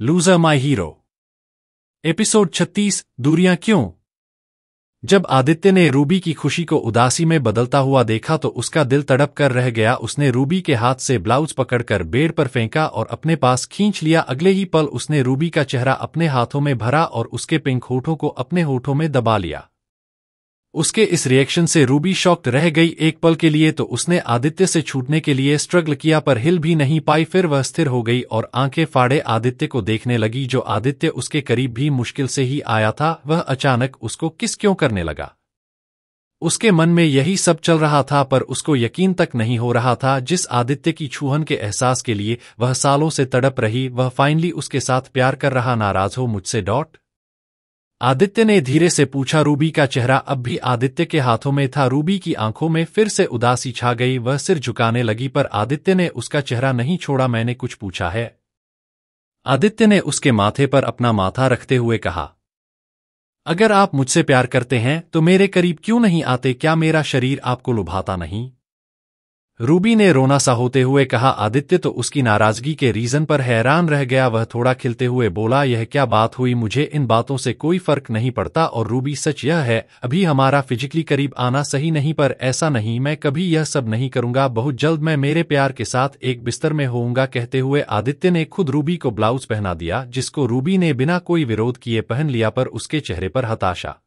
Loser माई hero. Episode 36 दूरियां क्यों। जब आदित्य ने रूबी की खुशी को उदासी में बदलता हुआ देखा तो उसका दिल तड़प कर रह गया। उसने रूबी के हाथ से ब्लाउज पकड़कर बेड पर फेंका और अपने पास खींच लिया। अगले ही पल उसने रूबी का चेहरा अपने हाथों में भरा और उसके पिंक होठों को अपने होठों में दबा लिया। उसके इस रिएक्शन से रूबी शॉक्ड रह गई। एक पल के लिए तो उसने आदित्य से छूटने के लिए स्ट्रगल किया पर हिल भी नहीं पाई। फिर वह स्थिर हो गई और आंखें फाड़े आदित्य को देखने लगी, जो आदित्य उसके करीब भी मुश्किल से ही आया था। वह अचानक उसको किस क्यों करने लगा। उसके मन में यही सब चल रहा था पर उसको यकीन तक नहीं हो रहा था। जिस आदित्य की छूहन के एहसास के लिए वह सालों से तड़प रही, वह फाइनली उसके साथ प्यार कर रहा। नाराज हो मुझसे डॉट। आदित्य ने धीरे से पूछा। रूबी का चेहरा अब भी आदित्य के हाथों में था। रूबी की आंखों में फिर से उदासी छा गई। वह सिर झुकाने लगी पर आदित्य ने उसका चेहरा नहीं छोड़ा। मैंने कुछ पूछा है? आदित्य ने उसके माथे पर अपना माथा रखते हुए कहा। अगर आप मुझसे प्यार करते हैं तो मेरे करीब क्यों नहीं आते? क्या मेरा शरीर आपको लुभाता नहीं? रूबी ने रोना सा होते हुए कहा। आदित्य तो उसकी नाराजगी के रीजन पर हैरान रह गया। वह थोड़ा खिलते हुए बोला, यह क्या बात हुई? मुझे इन बातों से कोई फर्क नहीं पड़ता। और रूबी, सच यह है अभी हमारा फिजिकली करीब आना सही नहीं, पर ऐसा नहीं, मैं कभी यह सब नहीं करूंगा। बहुत जल्द मैं मेरे प्यार के साथ एक बिस्तर में होऊंगा। कहते हुए आदित्य ने खुद रूबी को ब्लाउज पहना दिया, जिसको रूबी ने बिना कोई विरोध किए पहन लिया। पर उसके चेहरे पर हताशा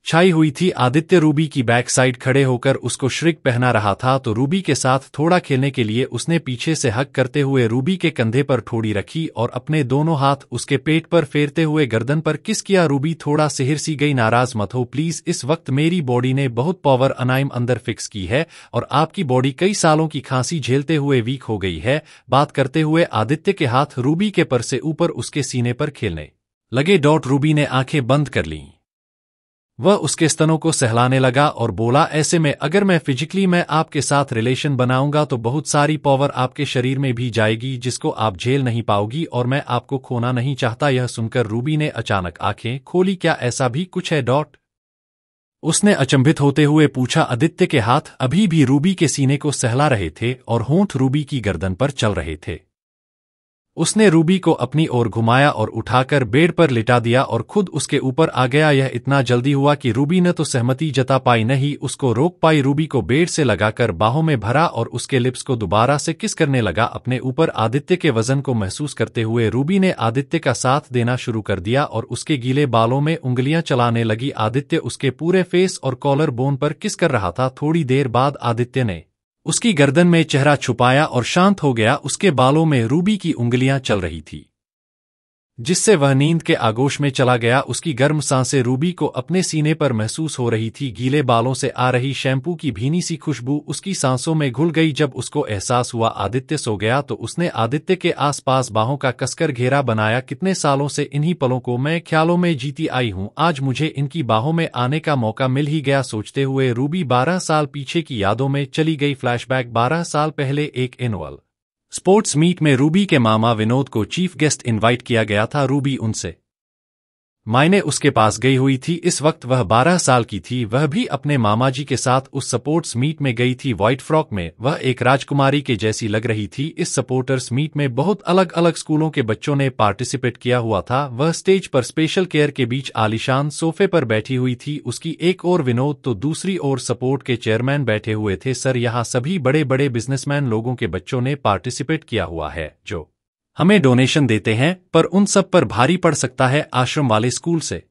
छाई हुई थी। आदित्य रूबी की बैक साइड खड़े होकर उसको श्रिक पहना रहा था तो रूबी के साथ थोड़ा खेलने के लिए उसने पीछे से हक करते हुए रूबी के कंधे पर ठोड़ी रखी और अपने दोनों हाथ उसके पेट पर फेरते हुए गर्दन पर किस किया। रूबी थोड़ा सिहर सी गई। नाराज मत हो प्लीज, इस वक्त मेरी बॉडी ने बहुत पावर अनाइम अंदर फिक्स की है और आपकी बॉडी कई सालों की खांसी झेलते हुए वीक हो गई है। बात करते हुए आदित्य के हाथ रूबी के पर से ऊपर उसके सीने पर खेलने लगे। डॉट। रूबी ने आंखें बंद कर लीं। वह उसके स्तनों को सहलाने लगा और बोला, ऐसे में अगर मैं आपके साथ रिलेशन बनाऊंगा तो बहुत सारी पावर आपके शरीर में भी जाएगी, जिसको आप झेल नहीं पाओगी और मैं आपको खोना नहीं चाहता। यह सुनकर रूबी ने अचानक आंखें खोली। क्या ऐसा भी कुछ है? डॉट। उसने अचंभित होते हुए पूछा। आदित्य के हाथ अभी भी रूबी के सीने को सहला रहे थे और होंठ रूबी की गर्दन पर चल रहे थे। उसने रूबी को अपनी ओर घुमाया और उठाकर बेड पर लिटा दिया और खुद उसके ऊपर आ गया। यह इतना जल्दी हुआ कि रूबी न तो सहमति जता पाई न ही उसको रोक पाई। रूबी को बेड से लगाकर बाहों में भरा और उसके लिप्स को दोबारा से किस करने लगा। अपने ऊपर आदित्य के वजन को महसूस करते हुए रूबी ने आदित्य का साथ देना शुरू कर दिया और उसके गीले बालों में उंगलियां चलाने लगी। आदित्य उसके पूरे फेस और कॉलर बोन पर किस कर रहा था। थोड़ी देर बाद आदित्य ने उसकी गर्दन में चेहरा छुपाया और शांत हो गया। उसके बालों में रूबी की उंगलियां चल रही थी, जिससे वह नींद के आगोश में चला गया। उसकी गर्म सांसें रूबी को अपने सीने पर महसूस हो रही थी। गीले बालों से आ रही शैम्पू की भीनी सी खुशबू उसकी सांसों में घुल गई। जब उसको एहसास हुआ आदित्य सो गया तो उसने आदित्य के आसपास बाहों का कसकर घेरा बनाया। कितने सालों से इन्हीं पलों को मैं ख्यालों में जीती आई हूं, आज मुझे इनकी बाहों में आने का मौका मिल ही गया। सोचते हुए रूबी 12 साल पीछे की यादों में चली गई। फ्लैशबैक। 12 साल पहले एक एनुअल स्पोर्ट्स मीट में रूबी के मामा विनोद को चीफ गेस्ट इनवाइट किया गया था। रूबी उनसे मायने उसके पास गई हुई थी। इस वक्त वह 12 साल की थी। वह भी अपने मामा जी के साथ उस सपोर्ट्स मीट में गई थी। व्हाइट फ्रॉक में वह एक राजकुमारी के जैसी लग रही थी। इस सपोर्टर्स मीट में बहुत अलग अलग स्कूलों के बच्चों ने पार्टिसिपेट किया हुआ था। वह स्टेज पर स्पेशल केयर के बीच आलीशान सोफे पर बैठी हुई थी। उसकी एक ओर विनोद तो दूसरी ओर सपोर्ट के चेयरमैन बैठे हुए थे। सर, यहाँ सभी बड़े बड़े बिजनेसमैन लोगों के बच्चों ने पार्टिसिपेट किया हुआ है जो हमें डोनेशन देते हैं, पर उन सब पर भारी पड़ सकता है। आश्रम वाले स्कूल से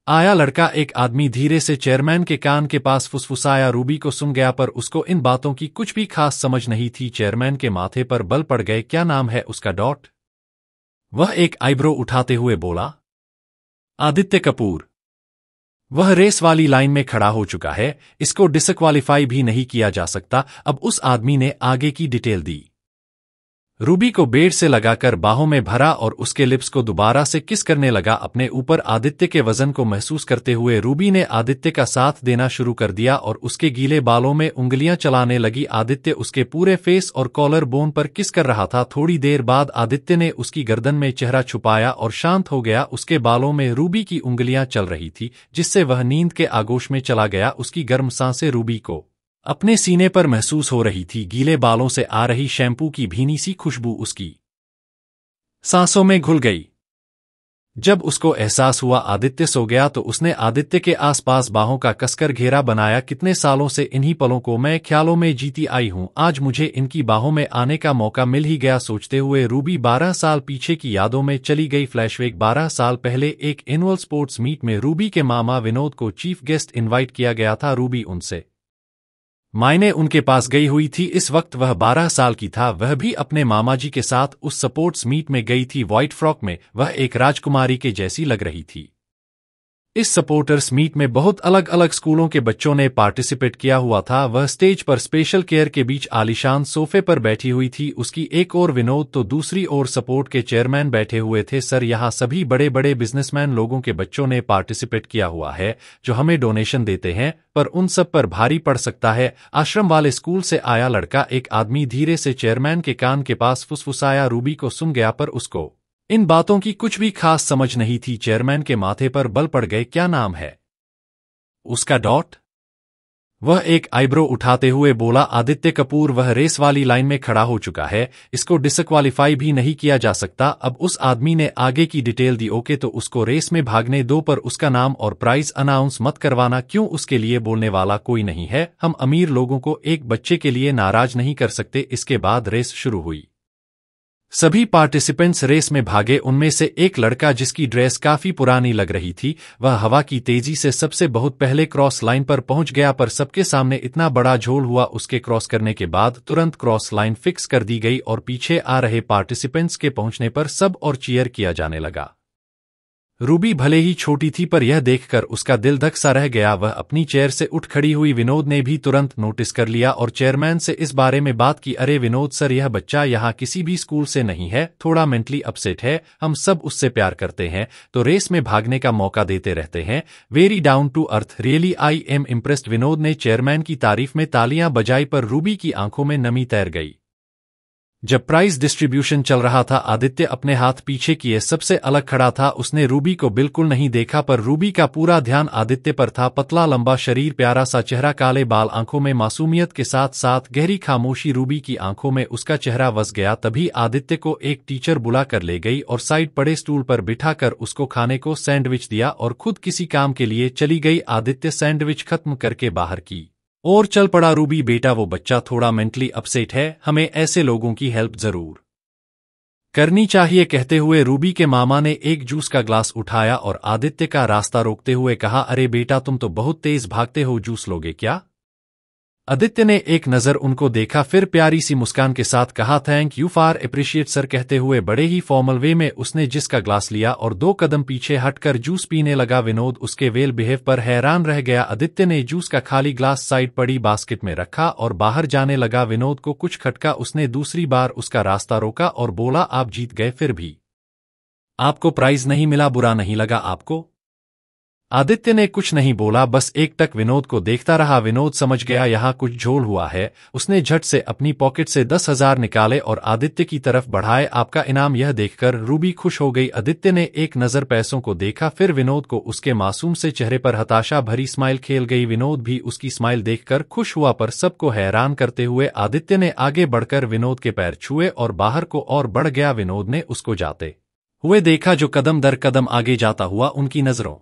आया लड़का एक आदमी धीरे से चेयरमैन के कान के पास फुसफुसाया। रूबी को सुन गया पर उसको इन बातों की कुछ भी खास समझ नहीं थी। चेयरमैन के माथे पर बल पड़ गए। क्या नाम है उसका? डॉट। वह एक आईब्रो उठाते हुए बोला। आदित्य कपूर। वह रेस वाली लाइन में खड़ा हो चुका है, इसको डिसक्वालीफाई भी नहीं किया जा सकता। अब उस आदमी ने आगे की डिटेल दी। रूबी को बेड से लगाकर बाहों में भरा और उसके लिप्स को दोबारा से किस करने लगा। अपने ऊपर आदित्य के वजन को महसूस करते हुए रूबी ने आदित्य का साथ देना शुरू कर दिया और उसके गीले बालों में उंगलियां चलाने लगी। आदित्य उसके पूरे फेस और कॉलर बोन पर किस कर रहा था। थोड़ी देर बाद आदित्य ने उसकी गर्दन में चेहरा छुपाया और शांत हो गया। उसके बालों में रूबी की उंगलियां चल रही थी, जिससे वह नींद के आगोश में चला गया। उसकी गर्म सांसें रूबी को अपने सीने पर महसूस हो रही थी। गीले बालों से आ रही शैम्पू की भीनी सी खुशबू उसकी सांसों में घुल गई। जब उसको एहसास हुआ आदित्य सो गया तो उसने आदित्य के आसपास बाहों का कसकर घेरा बनाया। कितने सालों से इन्हीं पलों को मैं ख्यालों में जीती आई हूं, आज मुझे इनकी बाहों में आने का मौका मिल ही गया। सोचते हुए रूबी 12 साल पीछे की यादों में चली गई। फ्लैशबैक 12 साल पहले एक एनुअल स्पोर्ट्स मीट में रूबी के मामा विनोद को चीफ गेस्ट इनवाइट किया गया था। रूबी उनसे मायने उनके पास गई हुई थी। इस वक्त वह 12 साल की था। वह भी अपने मामाजी के साथ उस स्पोर्ट्स मीट में गई थी। व्हाइट फ्रॉक में वह एक राजकुमारी के जैसी लग रही थी। इस सपोर्टर्स मीट में बहुत अलग अलग स्कूलों के बच्चों ने पार्टिसिपेट किया हुआ था। वह स्टेज पर स्पेशल केयर के बीच आलीशान सोफे पर बैठी हुई थी। उसकी एक ओर विनोद तो दूसरी ओर सपोर्ट के चेयरमैन बैठे हुए थे। सर, यहाँ सभी बड़े बड़े बिजनेसमैन लोगों के बच्चों ने पार्टिसिपेट किया हुआ है जो हमें डोनेशन देते हैं, पर उन सब पर भारी पड़ सकता है। आश्रम वाले स्कूल से आया लड़का एक आदमी धीरे से चेयरमैन के कान के पास फुसफुसाया। रूबी को सुन गया पर उसको इन बातों की कुछ भी खास समझ नहीं थी। चेयरमैन के माथे पर बल पड़ गए। क्या नाम है उसका? डॉट। वह एक आईब्रो उठाते हुए बोला, आदित्य कपूर। वह रेस वाली लाइन में खड़ा हो चुका है, इसको डिसक्वालीफाई भी नहीं किया जा सकता। अब उस आदमी ने आगे की डिटेल दी। ओके, तो उसको रेस में भागने दो, पर उसका नाम और प्राइज अनाउंस मत करवाना। क्यों? उसके लिए बोलने वाला कोई नहीं है। हम अमीर लोगों को एक बच्चे के लिए नाराज नहीं कर सकते। इसके बाद रेस शुरू हुई। सभी पार्टिसिपेंट्स रेस में भागे। उनमें से एक लड़का जिसकी ड्रेस काफी पुरानी लग रही थी, वह हवा की तेजी से सबसे बहुत पहले क्रॉस लाइन पर पहुंच गया, पर सबके सामने इतना बड़ा झोल हुआ। उसके क्रॉस करने के बाद तुरंत क्रॉस लाइन फिक्स कर दी गई और पीछे आ रहे पार्टिसिपेंट्स के पहुंचने पर सब और चीयर किया जाने लगा। रूबी भले ही छोटी थी, पर यह देखकर उसका दिल धक सा रह गया। वह अपनी चेयर से उठ खड़ी हुई। विनोद ने भी तुरंत नोटिस कर लिया और चेयरमैन से इस बारे में बात की। अरे विनोद सर, यह बच्चा यहाँ किसी भी स्कूल से नहीं है, थोड़ा मेंटली अपसेट है। हम सब उससे प्यार करते हैं तो रेस में भागने का मौका देते रहते हैं। Very down to earth, really I am impressed. Vinod ने चेयरमैन की तारीफ में तालियां बजाई, पर रूबी की आंखों में नमी तैर गई। जब प्राइज डिस्ट्रीब्यूशन चल रहा था, आदित्य अपने हाथ पीछे किए सबसे अलग खड़ा था। उसने रूबी को बिल्कुल नहीं देखा, पर रूबी का पूरा ध्यान आदित्य पर था। पतला लंबा शरीर, प्यारा सा चेहरा, काले बाल, आंखों में मासूमियत के साथ साथ गहरी खामोशी। रूबी की आंखों में उसका चेहरा बस गया। तभी आदित्य को एक टीचर बुला कर ले गई और साइड पड़े स्टूल पर बिठाकर उसको खाने को सैंडविच दिया और खुद किसी काम के लिए चली गई। आदित्य सैंडविच खत्म करके बाहर की और चल पड़ा। रूबी बेटा, वो बच्चा थोड़ा मेंटली अपसेट है, हमें ऐसे लोगों की हेल्प जरूर करनी चाहिए। कहते हुए रूबी के मामा ने एक जूस का ग्लास उठाया और आदित्य का रास्ता रोकते हुए कहा, अरे बेटा, तुम तो बहुत तेज भागते हो, जूस लोगे क्या? आदित्य ने एक नजर उनको देखा, फिर प्यारी सी मुस्कान के साथ कहा, thank you for appreciate sir. कहते हुए बड़े ही फॉर्मल वे में उसने जिसका ग्लास लिया और 2 कदम पीछे हटकर जूस पीने लगा। विनोद उसके वेल बिहेव पर हैरान रह गया। आदित्य ने जूस का खाली ग्लास साइड पड़ी बास्केट में रखा और बाहर जाने लगा। विनोद को कुछ खटका। उसने दूसरी बार उसका रास्ता रोका और बोला, आप जीत गए, फिर भी आपको प्राइज नहीं मिला, बुरा नहीं लगा आपको? आदित्य ने कुछ नहीं बोला, बस एकटक विनोद को देखता रहा। विनोद समझ गया यहाँ कुछ झोल हुआ है। उसने झट से अपनी पॉकेट से 10,000 निकाले और आदित्य की तरफ बढ़ाए। आपका इनाम। यह देखकर रूबी खुश हो गई। आदित्य ने एक नजर पैसों को देखा, फिर विनोद को। उसके मासूम से चेहरे पर हताशा भरी स्माइल खेल गई। विनोद भी उसकी स्माइल देखकर खुश हुआ, पर सबको हैरान करते हुए आदित्य ने आगे बढ़कर विनोद के पैर छुए और बाहर को और बढ़ गया। विनोद ने उसको जाते हुए देखा, जो कदम दर कदम आगे जाता हुआ उनकी नजरों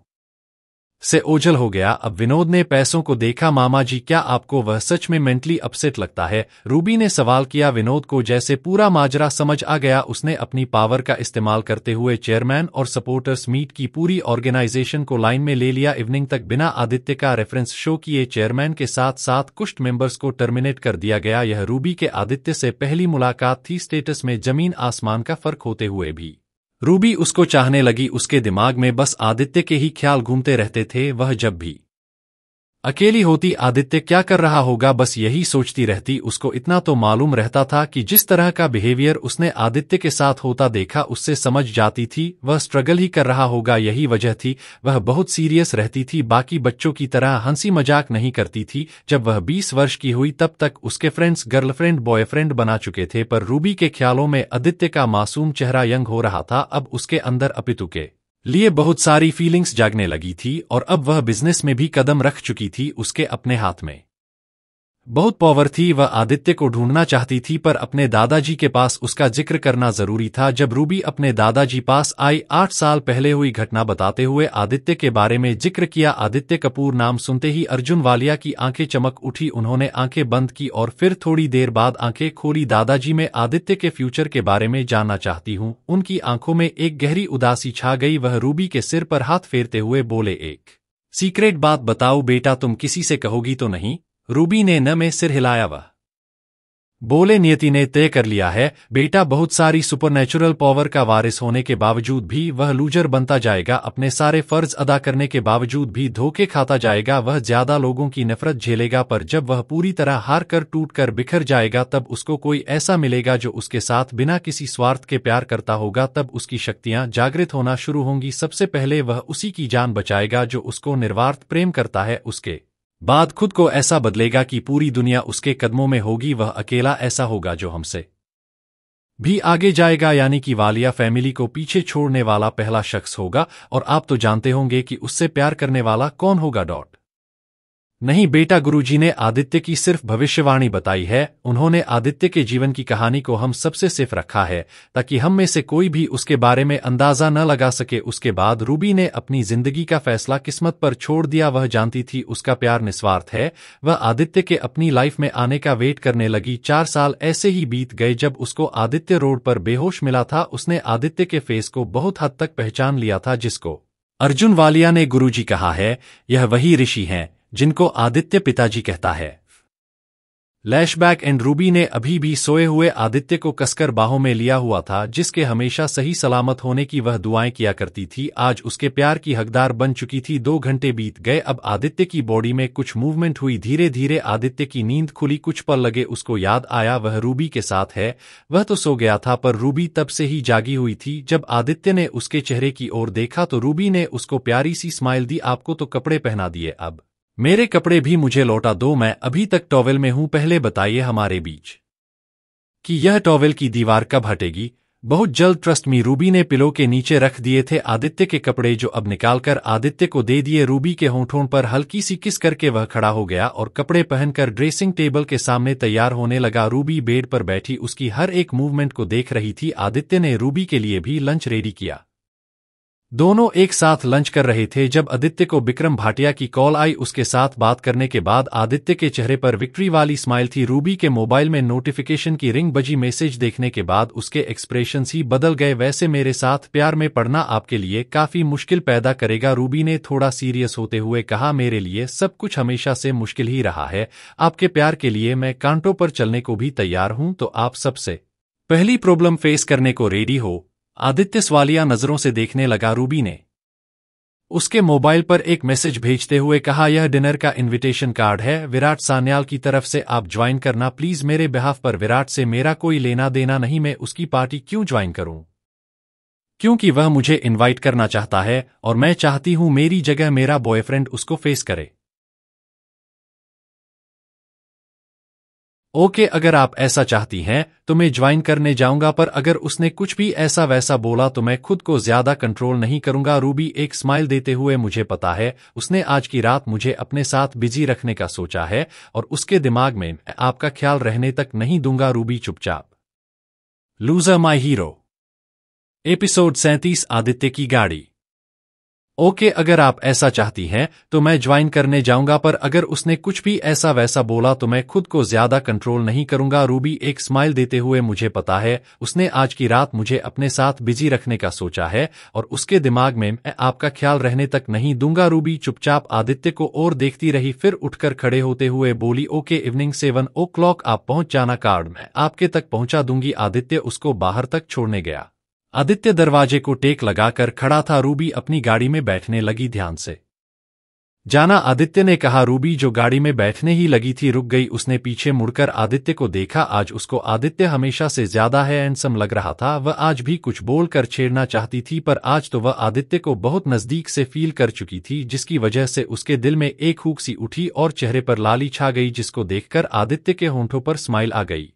से ओझल हो गया। अब विनोद ने पैसों को देखा। मामा जी, क्या आपको वह सच में मेंटली अपसेट लगता है? रूबी ने सवाल किया। विनोद को जैसे पूरा माजरा समझ आ गया। उसने अपनी पावर का इस्तेमाल करते हुए चेयरमैन और सपोर्टर्स मीट की पूरी ऑर्गेनाइजेशन को लाइन में ले लिया। इवनिंग तक बिना आदित्य का रेफरेंस शो किए चेयरमैन के साथ साथ कुछ मेंबर्स को टर्मिनेट कर दिया गया। यह रूबी के आदित्य से पहली मुलाकात थी। स्टेटस में जमीन आसमान का फर्क होते हुए भी रूबी उसको चाहने लगी। उसके दिमाग में बस आदित्य के ही ख्याल घूमते रहते थे। वह जब भी अकेली होती, आदित्य क्या कर रहा होगा, बस यही सोचती रहती। उसको इतना तो मालूम रहता था कि जिस तरह का बिहेवियर उसने आदित्य के साथ होता देखा, उससे समझ जाती थी वह स्ट्रगल ही कर रहा होगा। यही वजह थी वह बहुत सीरियस रहती थी, बाकी बच्चों की तरह हंसी मजाक नहीं करती थी। जब वह 20 वर्ष की हुई तब तक उसके फ्रेंड्स गर्लफ्रेंड बॉयफ्रेंड बना चुके थे, पर रूबी के ख्यालों में आदित्य का मासूम चेहरा यंग हो रहा था। अब उसके अंदर अपितु के लिए बहुत सारी फीलिंग्स जागने लगी थी और अब वह बिजनेस में भी कदम रख चुकी थी उसके अपने हाथ में। बहुत पावर थी, वह आदित्य को ढूंढना चाहती थी पर अपने दादाजी के पास उसका जिक्र करना जरूरी था। जब रूबी अपने दादाजी पास आई 8 साल पहले हुई घटना बताते हुए आदित्य के बारे में जिक्र किया। आदित्य कपूर नाम सुनते ही अर्जुन वालिया की आंखें चमक उठी। उन्होंने आंखें बंद की और फिर थोड़ी देर बाद आंखें खोली। दादाजी, मैं आदित्य के फ्यूचर के बारे में जानना चाहती हूँ। उनकी आंखों में एक गहरी उदासी छा गई। वह रूबी के सिर पर हाथ फेरते हुए बोले, एक सीक्रेट बात बताओ बेटा, तुम किसी से कहोगी तो नहीं? रूबी ने न में सिर हिलाया। वह बोले, नियति ने तय कर लिया है बेटा, बहुत सारी सुपरनेचुरल पावर का वारिस होने के बावजूद भी वह लूजर बनता जाएगा। अपने सारे फर्ज अदा करने के बावजूद भी धोखे खाता जाएगा। वह ज्यादा लोगों की नफरत झेलेगा पर जब वह पूरी तरह हार कर टूट कर बिखर जाएगा तब उसको कोई ऐसा मिलेगा जो उसके साथ बिना किसी स्वार्थ के प्यार करता होगा। तब उसकी शक्तियां जागृत होना शुरू होंगी। सबसे पहले वह उसी की जान बचाएगा जो उसको निर्वार्थ प्रेम करता है। उसके बाद खुद को ऐसा बदलेगा कि पूरी दुनिया उसके कदमों में होगी। वह अकेला ऐसा होगा जो हमसे भी आगे जाएगा, यानी कि वालिया फैमिली को पीछे छोड़ने वाला पहला शख्स होगा। और आप तो जानते होंगे कि उससे प्यार करने वाला कौन होगा? नहीं बेटा, गुरुजी ने आदित्य की सिर्फ भविष्यवाणी बताई है। उन्होंने आदित्य के जीवन की कहानी को हम सबसे सिर्फ रखा है ताकि हम में से कोई भी उसके बारे में अंदाजा न लगा सके। उसके बाद रूबी ने अपनी जिंदगी का फैसला किस्मत पर छोड़ दिया। वह जानती थी उसका प्यार निस्वार्थ है। वह आदित्य के अपनी लाइफ में आने का वेट करने लगी। 4 साल ऐसे ही बीत गए। जब उसको आदित्य रोड पर बेहोश मिला था उसने आदित्य के फेस को बहुत हद तक पहचान लिया था, जिसको अर्जुन वालिया ने गुरुजी कहा है। यह वही ऋषि हैं जिनको आदित्य पिताजी कहता है। फ्लैशबैक एंड रूबी ने अभी भी सोए हुए आदित्य को कसकर बाहों में लिया हुआ था, जिसके हमेशा सही सलामत होने की वह दुआएं किया करती थी। आज उसके प्यार की हकदार बन चुकी थी। 2 घंटे बीत गए। अब आदित्य की बॉडी में कुछ मूवमेंट हुई। धीरे धीरे आदित्य की नींद खुली। कुछ पल लगे, उसको याद आया वह रूबी के साथ है। वह तो सो गया था पर रूबी तब से ही जागी हुई थी। जब आदित्य ने उसके चेहरे की ओर देखा तो रूबी ने उसको प्यारी सी स्माइल दी। आपको तो कपड़े पहना दिए, अब मेरे कपड़े भी मुझे लौटा दो, मैं अभी तक टॉवेल में हूं। पहले बताइए हमारे बीच कि यह टॉवेल की दीवार कब हटेगी? बहुत जल्द, ट्रस्ट मी। रूबी ने पिलो के नीचे रख दिए थे आदित्य के कपड़े, जो अब निकालकर आदित्य को दे दिए। रूबी के होंठों पर हल्की सी किस करके वह खड़ा हो गया और कपड़े पहनकर ड्रेसिंग टेबल के सामने तैयार होने लगा। रूबी बेड पर बैठी उसकी हर एक मूवमेंट को देख रही थी। आदित्य ने रूबी के लिए भी लंच रेडी किया। दोनों एक साथ लंच कर रहे थे जब आदित्य को विक्रम भाटिया की कॉल आई। उसके साथ बात करने के बाद आदित्य के चेहरे पर विक्ट्री वाली स्माइल थी। रूबी के मोबाइल में नोटिफिकेशन की रिंग बजी। मैसेज देखने के बाद उसके एक्सप्रेशंस ही बदल गए। वैसे मेरे साथ प्यार में पड़ना आपके लिए काफी मुश्किल पैदा करेगा, रूबी ने थोड़ा सीरियस होते हुए कहा। मेरे लिए सब कुछ हमेशा से मुश्किल ही रहा है। आपके प्यार के लिए मैं कांटों पर चलने को भी तैयार हूं। तो आप सबसे पहली प्रॉब्लम फेस करने को रेडी हो? आदित्य सवालिया नजरों से देखने लगा। रूबी ने उसके मोबाइल पर एक मैसेज भेजते हुए कहा, यह डिनर का इनविटेशन कार्ड है विराट सान्याल की तरफ से, आप ज्वाइन करना प्लीज मेरे बिहाफ पर। विराट से मेरा कोई लेना देना नहीं, मैं उसकी पार्टी क्यों ज्वाइन करूं? क्योंकि वह मुझे इनवाइट करना चाहता है और मैं चाहती हूं मेरी जगह मेरा बॉयफ्रेंड उसको फेस करे। ओके, अगर आप ऐसा चाहती हैं तो मैं ज्वाइन करने जाऊंगा, पर अगर उसने कुछ भी ऐसा वैसा बोला तो मैं खुद को ज्यादा कंट्रोल नहीं करूंगा। रूबी एक स्माइल देते हुए, मुझे पता है उसने आज की रात मुझे अपने साथ बिजी रखने का सोचा है और उसके दिमाग में मैं आपका ख्याल रहने तक नहीं दूंगा। रूबी चुपचाप। लूजर माई हीरो, एपिसोड 37, आदित्य की गाड़ी। ओके, अगर आप ऐसा चाहती हैं तो मैं ज्वाइन करने जाऊंगा, पर अगर उसने कुछ भी ऐसा वैसा बोला तो मैं खुद को ज्यादा कंट्रोल नहीं करूंगा। रूबी एक स्माइल देते हुए, मुझे पता है उसने आज की रात मुझे अपने साथ बिजी रखने का सोचा है और उसके दिमाग में मैं आपका ख्याल रहने तक नहीं दूंगा। रूबी चुपचाप आदित्य को और देखती रही, फिर उठकर खड़े होते हुए बोली, ओके, इवनिंग 7 o'clock आप पहुंच जाना, कार्ड मैं आपके तक पहुंचा दूंगी। आदित्य उसको बाहर तक छोड़ने गया। आदित्य दरवाजे को टेक लगाकर खड़ा था। रूबी अपनी गाड़ी में बैठने लगी। ध्यान से जाना, आदित्य ने कहा। रूबी जो गाड़ी में बैठने ही लगी थी रुक गई। उसने पीछे मुड़कर आदित्य को देखा। आज उसको आदित्य हमेशा से ज्यादा हैंडसम लग रहा था। वह आज भी कुछ बोलकर छेड़ना चाहती थी, पर आज तो वह आदित्य को बहुत नजदीक से फील कर चुकी थी, जिसकी वजह से उसके दिल में एक हुक सी उठी और चेहरे पर लाली छा गई, जिसको देखकर आदित्य के होंठों पर स्माइल आ गई।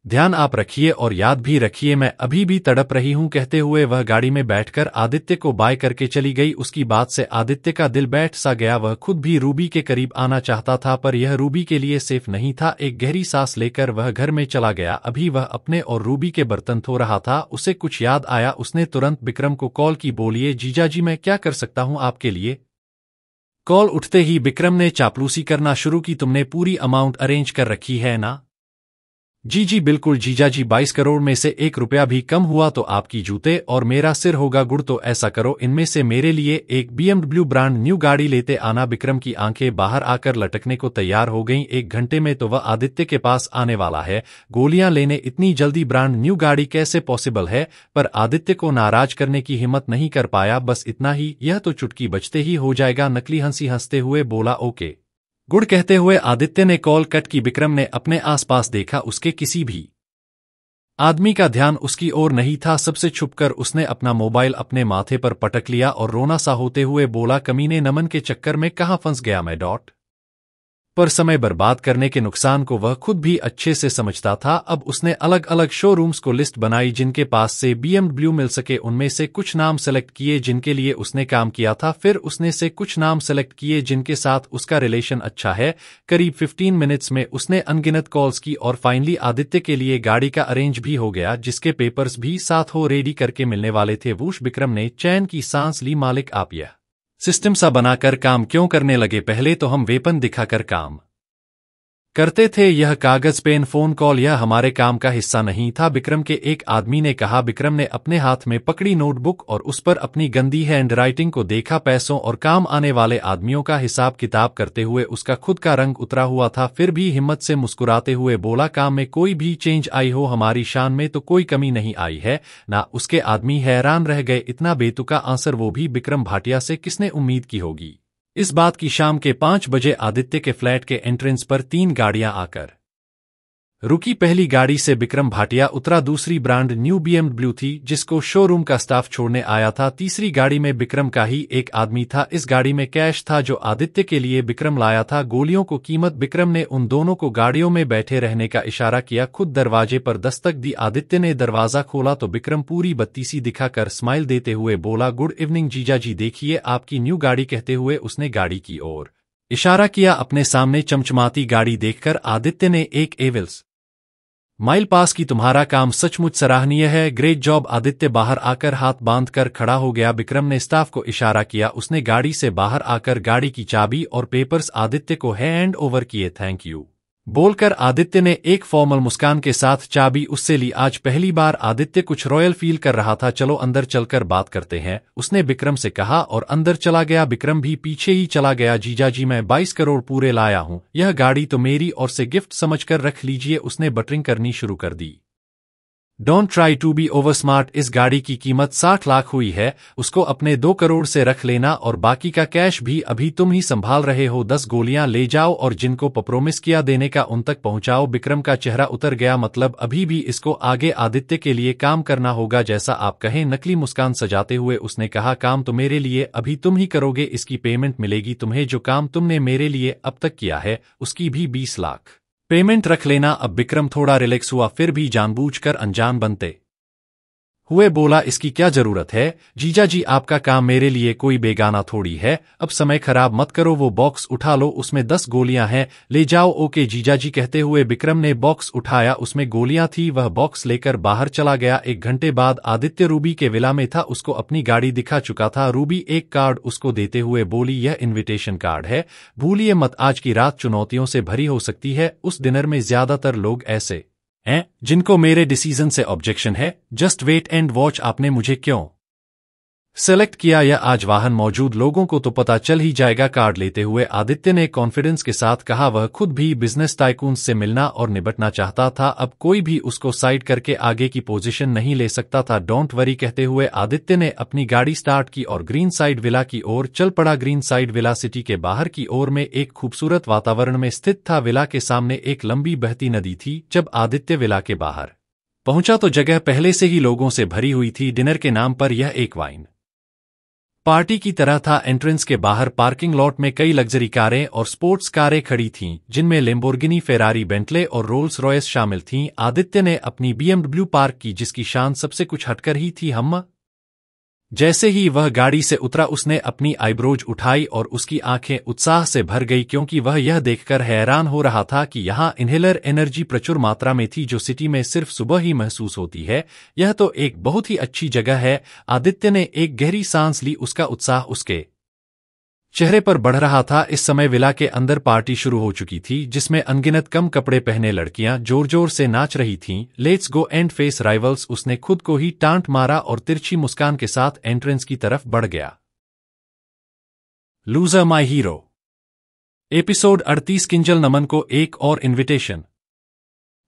ध्यान आप रखिए और याद भी रखिए मैं अभी भी तड़प रही हूं। कहते हुए वह गाड़ी में बैठकर आदित्य को बाय करके चली गई। उसकी बात से आदित्य का दिल बैठ सा गया। वह खुद भी रूबी के करीब आना चाहता था पर यह रूबी के लिए सेफ नहीं था। एक गहरी सांस लेकर वह घर में चला गया। अभी वह अपने और रूबी के बर्तन धो रहा था, उसे कुछ याद आया। उसने तुरंत विक्रम को कॉल की। बोलिए जीजाजी, मैं क्या कर सकता हूं आपके लिए? कॉल उठते ही विक्रम ने चापलूसी करना शुरू की। तुमने पूरी अमाउंट अरेंज कर रखी है ना? जी जी बिल्कुल जीजाजी, 22 करोड़ में से 1 रुपया भी कम हुआ तो आपकी जूते और मेरा सिर होगा गुड़। तो ऐसा करो, इनमें से मेरे लिए एक BMW ब्रांड न्यू गाड़ी लेते आना। विक्रम की आंखें बाहर आकर लटकने को तैयार हो गईं। 1 घंटे में तो वह आदित्य के पास आने वाला है। गोलियां लेने इतनी जल्दी ब्रांड न्यू गाड़ी कैसे पॉसिबल है? पर आदित्य को नाराज करने की हिम्मत नहीं कर पाया। बस इतना ही, यह तो चुटकी बजते ही हो जाएगा। नकली हंसी हंसते हुए बोला ओके गुड। कहते हुए आदित्य ने कॉल कट की। विक्रम ने अपने आसपास देखा, उसके किसी भी आदमी का ध्यान उसकी ओर नहीं था। सबसे छुपकर उसने अपना मोबाइल अपने माथे पर पटक लिया और रोना सा होते हुए बोला, कमीने नमन के चक्कर में कहां फंस गया मैं। पर समय बर्बाद करने के नुकसान को वह खुद भी अच्छे से समझता था। अब उसने अलग अलग शोरूम्स को लिस्ट बनाई जिनके पास से BMW मिल सके। उनमें से कुछ नाम सेलेक्ट किए जिनके लिए उसने काम किया था। फिर उसने से कुछ नाम सेलेक्ट किए जिनके साथ उसका रिलेशन अच्छा है। करीब 15 मिनट्स में उसने अनगिनत कॉल्स की और फाइनली आदित्य के लिए गाड़ी का अरेंज भी हो गया, जिसके पेपर्स भी साथ हो रेडी करके मिलने वाले थे। वूश, विक्रम ने चैन की सांस ली। मालिक, आप यह सिस्टम सा बनाकर काम क्यों करने लगे? पहले तो हम वेपन दिखाकर काम करते थे, यह कागज पेन फोन कॉल यह हमारे काम का हिस्सा नहीं था, विक्रम के एक आदमी ने कहा। विक्रम ने अपने हाथ में पकड़ी नोटबुक और उस पर अपनी गंदी हैंडराइटिंग को देखा। पैसों और काम आने वाले आदमियों का हिसाब किताब करते हुए उसका खुद का रंग उतरा हुआ था। फिर भी हिम्मत से मुस्कुराते हुए बोला, काम में कोई भी चेंज आई हो, हमारी शान में तो कोई कमी नहीं आई है ना। उसके आदमी हैरान रह गए, इतना बेतुका आंसर, वो भी विक्रम भाटिया से, किसने उम्मीद की होगी? इस बात की शाम के 5 बजे आदित्य के फ्लैट के एंट्रेंस पर 3 गाड़ियां आकर रुकी। पहली गाड़ी से विक्रम भाटिया उतरा। दूसरी ब्रांड न्यू BMW थी जिसको शोरूम का स्टाफ छोड़ने आया था। तीसरी गाड़ी में विक्रम का ही एक आदमी था। इस गाड़ी में कैश था जो आदित्य के लिए विक्रम लाया था। गोलियों को कीमत। विक्रम ने उन दोनों को गाड़ियों में बैठे रहने का इशारा किया। खुद दरवाजे पर दस्तक दी। आदित्य ने दरवाजा खोला तो विक्रम पूरी बत्तीसी दिखाकर स्माइल देते हुए बोला, गुड इवनिंग जीजाजी, देखिए आपकी न्यू गाड़ी। कहते हुए उसने गाड़ी की ओर इशारा किया। अपने सामने चमचमाती गाड़ी देखकर आदित्य ने एक एविल्स माइल पास की। तुम्हारा काम सचमुच सराहनीय है, ग्रेट जॉब। आदित्य बाहर आकर हाथ बांधकर खड़ा हो गया। विक्रम ने स्टाफ को इशारा किया। उसने गाड़ी से बाहर आकर गाड़ी की चाबी और पेपर्स आदित्य को हैंड ओवर किए। थैंक यू बोलकर आदित्य ने एक फॉर्मल मुस्कान के साथ चाबी उससे ली। आज पहली बार आदित्य कुछ रॉयल फील कर रहा था। चलो अंदर चलकर बात करते हैं, उसने विक्रम से कहा और अंदर चला गया। विक्रम भी पीछे ही चला गया। जीजाजी, मैं 22 करोड़ पूरे लाया हूं, यह गाड़ी तो मेरी ओर से गिफ्ट समझकर रख लीजिए। उसने बटरिंग करनी शुरू कर दी। Don't try to be over smart. इस गाड़ी की कीमत 60 लाख हुई है, उसको अपने 2 करोड़ से रख लेना और बाकी का कैश भी अभी तुम ही संभाल रहे हो। 10 गोलियां ले जाओ और जिनको प्रॉमिस किया देने का उन तक पहुंचाओ। विक्रम का चेहरा उतर गया। मतलब अभी भी इसको आगे आदित्य के लिए काम करना होगा, जैसा आप कहें। नकली मुस्कान सजाते हुए उसने कहा, काम तो मेरे लिए अभी तुम ही करोगे, इसकी पेमेंट मिलेगी तुम्हें। जो काम तुमने मेरे लिए अब तक किया है उसकी भी 20 लाख पेमेंट रख लेना। अब विक्रम थोड़ा रिलैक्स हुआ, फिर भी जानबूझकर अनजान बनते हुए बोला, इसकी क्या जरूरत है जीजाजी, आपका काम मेरे लिए कोई बेगाना थोड़ी है। अब समय खराब मत करो, वो बॉक्स उठा लो, उसमें 10 गोलियां हैं, ले जाओ। ओके जीजाजी। कहते हुए विक्रम ने बॉक्स उठाया, उसमें गोलियां थी। वह बॉक्स लेकर बाहर चला गया। 1 घंटे बाद आदित्य रूबी के विला में था। उसको अपनी गाड़ी दिखा चुका था। रूबी एक कार्ड उसको देते हुए बोली, यह इन्विटेशन कार्ड है, भूलिए मत, आज की रात चुनौतियों से भरी हो सकती है। उस डिनर में ज्यादातर लोग ऐसे हैं जिनको मेरे डिसीजन से ऑब्जेक्शन है। Just wait and watch. आपने मुझे क्यों सेलेक्ट किया, या आज वाहन मौजूद लोगों को तो पता चल ही जाएगा। कार्ड लेते हुए आदित्य ने कॉन्फिडेंस के साथ कहा। वह खुद भी बिजनेस टाइकून्स से मिलना और निपटना चाहता था। अब कोई भी उसको साइड करके आगे की पोजीशन नहीं ले सकता था। डोंट वरी कहते हुए आदित्य ने अपनी गाड़ी स्टार्ट की और ग्रीन साइड विला की ओर चल पड़ा। ग्रीन साइड विला सिटी के बाहर की ओर में एक खूबसूरत वातावरण में स्थित था। विला के सामने एक लंबी बहती नदी थी। जब आदित्य विला के बाहर पहुंचा तो जगह पहले से ही लोगों से भरी हुई थी। डिनर के नाम पर यह एक वाइन पार्टी की तरह था। एंट्रेंस के बाहर पार्किंग लॉट में कई लग्जरी कारें और स्पोर्ट्स कारें खड़ी थीं, जिनमें लैम्बोर्गिनी, फेरारी, बेंटले और रोल्स रॉयस शामिल थीं। आदित्य ने अपनी BMW पार्क की, जिसकी शान सबसे कुछ हटकर ही थी। हम जैसे ही वह गाड़ी से उतरा, उसने अपनी आईब्रोज उठाई और उसकी आंखें उत्साह से भर गई, क्योंकि वह यह देखकर हैरान हो रहा था कि यहाँ इन्हेलर एनर्जी प्रचुर मात्रा में थी, जो सिटी में सिर्फ सुबह ही महसूस होती है। यह तो एक बहुत ही अच्छी जगह है। आदित्य ने एक गहरी सांस ली। उसका उत्साह उसके चेहरे पर बढ़ रहा था। इस समय विला के अंदर पार्टी शुरू हो चुकी थी, जिसमें अनगिनत कम कपड़े पहने लड़कियां जोर जोर से नाच रही थीं। Let's go and face rivals. उसने खुद को ही टांट मारा और तिरछी मुस्कान के साथ एंट्रेंस की तरफ बढ़ गया। लूजर माई हीरो। एपिसोड 38। किंजल नमन को एक और इनविटेशन।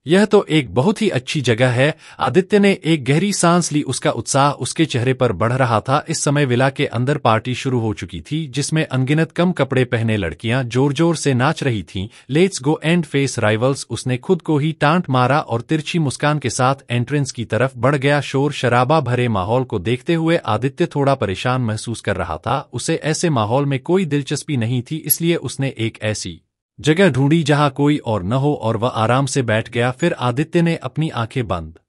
यह तो एक बहुत ही अच्छी जगह है। आदित्य ने एक गहरी सांस ली। उसका उत्साह उसके चेहरे पर बढ़ रहा था। इस समय विला के अंदर पार्टी शुरू हो चुकी थी, जिसमें अनगिनत कम कपड़े पहने लड़कियां जोर जोर से नाच रही थीं। Let's go and face rivals. उसने खुद को ही टांट मारा और तिरछी मुस्कान के साथ एंट्रेंस की तरफ बढ़ गया। शोर शराबा भरे माहौल को देखते हुए आदित्य थोड़ा परेशान महसूस कर रहा था। उसे ऐसे माहौल में कोई दिलचस्पी नहीं थी, इसलिए उसने एक ऐसी जगह ढूंढी जहां कोई और न हो और वह आराम से बैठ गया। फिर आदित्य ने अपनी आंखें बंद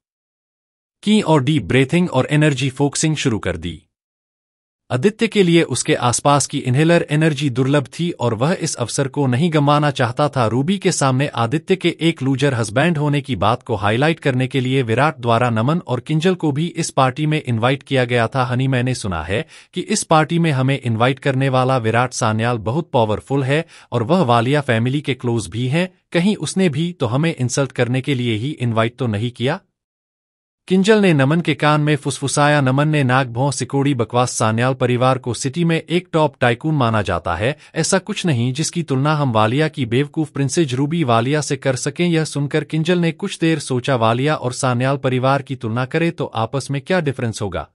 की और डीप ब्रीथिंग और एनर्जी फोकसिंग शुरू कर दी। आदित्य के लिए उसके आसपास की इन्हेलर एनर्जी दुर्लभ थी और वह इस अवसर को नहीं गंवाना चाहता था। रूबी के सामने आदित्य के एक लूजर हस्बैंड होने की बात को हाईलाइट करने के लिए विराट द्वारा नमन और किंजल को भी इस पार्टी में इनवाइट किया गया था। हनी, मैंने सुना है कि इस पार्टी में हमें इनवाइट करने वाला विराट सान्याल बहुत पावरफुल है और वह वालिया फैमिली के क्लोज भी हैं। कहीं उसने भी तो हमें इंसल्ट करने के लिए ही इनवाइट तो नहीं किया? किंजल ने नमन के कान में फुसफुसाया। नमन ने नाक भौं सिकोड़ी। बकवास। सान्याल परिवार को सिटी में एक टॉप टाइकून माना जाता है। ऐसा कुछ नहीं जिसकी तुलना हम वालिया की बेवकूफ प्रिंसेस रूबी वालिया से कर सकें। यह सुनकर किंजल ने कुछ देर सोचा। वालिया और सान्याल परिवार की तुलना करे तो आपस में क्या डिफरेंस होगा?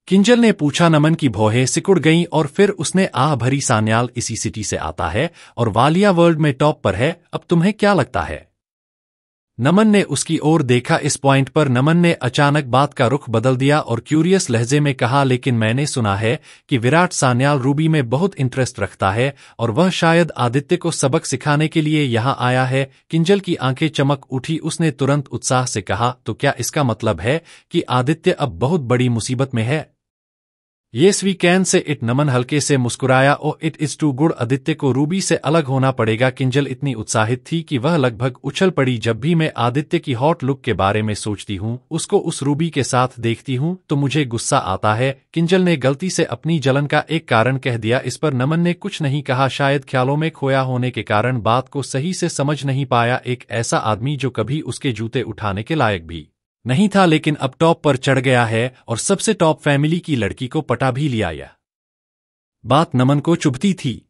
किंजल ने पूछा। नमन की भौहें सिकुड़ गईं और फिर उसने आह भरी। सान्याल इसी सिटी से आता है और वालिया वर्ल्ड में टॉप पर है। अब तुम्हें क्या लगता है? नमन ने उसकी ओर देखा। इस पॉइंट पर नमन ने अचानक बात का रुख बदल दिया और क्यूरियस लहजे में कहा, लेकिन मैंने सुना है कि विराट सान्याल रूबी में बहुत इंटरेस्ट रखता है और वह शायद आदित्य को सबक सिखाने के लिए यहाँ आया है। किंजल की आंखें चमक उठी। उसने तुरंत उत्साह से कहा, तो क्या इसका मतलब है कि आदित्य अब बहुत बड़ी मुसीबत में है? Yes we can say it. Naman हल्के से मुस्कुराया। Oh it is too good. Aditya को रूबी से अलग होना पड़ेगा। किंजल इतनी उत्साहित थी कि वह लगभग उछल पड़ी। जब भी मैं आदित्य की हॉट लुक के बारे में सोचती हूँ, उसको उस रूबी के साथ देखती हूँ, तो मुझे गुस्सा आता है। किंजल ने गलती से अपनी जलन का एक कारण कह दिया। इस पर नमन ने कुछ नहीं कहा। शायद ख्यालों में खोया होने के कारण बात को सही से समझ नहीं पाया। एक ऐसा आदमी जो कभी उसके जूते उठाने के लायक भी नहीं था, लेकिन अब टॉप पर चढ़ गया है और सबसे टॉप फैमिली की लड़की को पटा भी लिया। यह बात नमन को चुभती थी।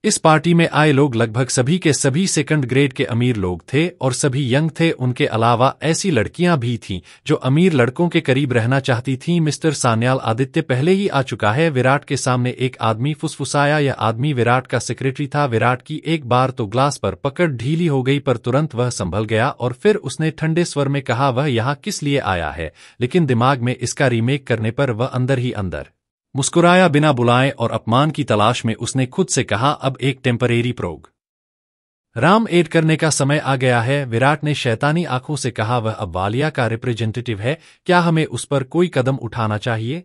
इस पार्टी में आए लोग लगभग सभी के सभी सेकंड ग्रेड के अमीर लोग थे और सभी यंग थे। उनके अलावा ऐसी लड़कियां भी थीं जो अमीर लड़कों के करीब रहना चाहती थीं। मिस्टर सान्याल, आदित्य पहले ही आ चुका है। विराट के सामने एक आदमी फुसफुसाया। यह आदमी विराट का सेक्रेटरी था। विराट की एक बार तो ग्लास पर पकड़ ढीली हो गई, पर तुरंत वह संभल गया और फिर उसने ठंडे स्वर में कहा, वह यहाँ किस लिए आया है? लेकिन दिमाग में इसका रीमेक करने पर वह अंदर ही अंदर मुस्कुराया। बिना बुलाए और अपमान की तलाश में उसने खुद से कहा, अब एक टेम्परेरी प्रोग्राम ऐड करने का समय आ गया है। विराट ने शैतानी आंखों से कहा, वह अब वालिया का रिप्रेजेंटेटिव है, क्या हमें उस पर कोई कदम उठाना चाहिए?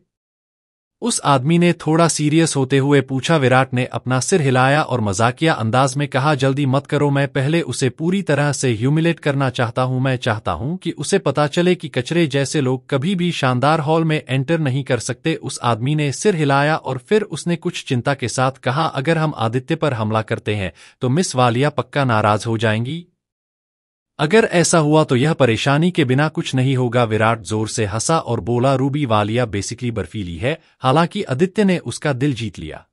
उस आदमी ने थोड़ा सीरियस होते हुए पूछा। विराट ने अपना सिर हिलाया और मजाकिया अंदाज में कहा, जल्दी मत करो, मैं पहले उसे पूरी तरह से ह्यूमिलेट करना चाहता हूं। मैं चाहता हूं कि उसे पता चले कि कचरे जैसे लोग कभी भी शानदार हॉल में एंटर नहीं कर सकते। उस आदमी ने सिर हिलाया और फिर उसने कुछ चिंता के साथ कहा, अगर हम आदित्य पर हमला करते हैं तो मिस वालिया पक्का नाराज हो जाएंगी। अगर ऐसा हुआ तो यह परेशानी के बिना कुछ नहीं होगा। विराट जोर से हंसा और बोला, रूबी वालिया बेसिकली बर्फीली है। हालांकि आदित्य ने उसका दिल जीत लिया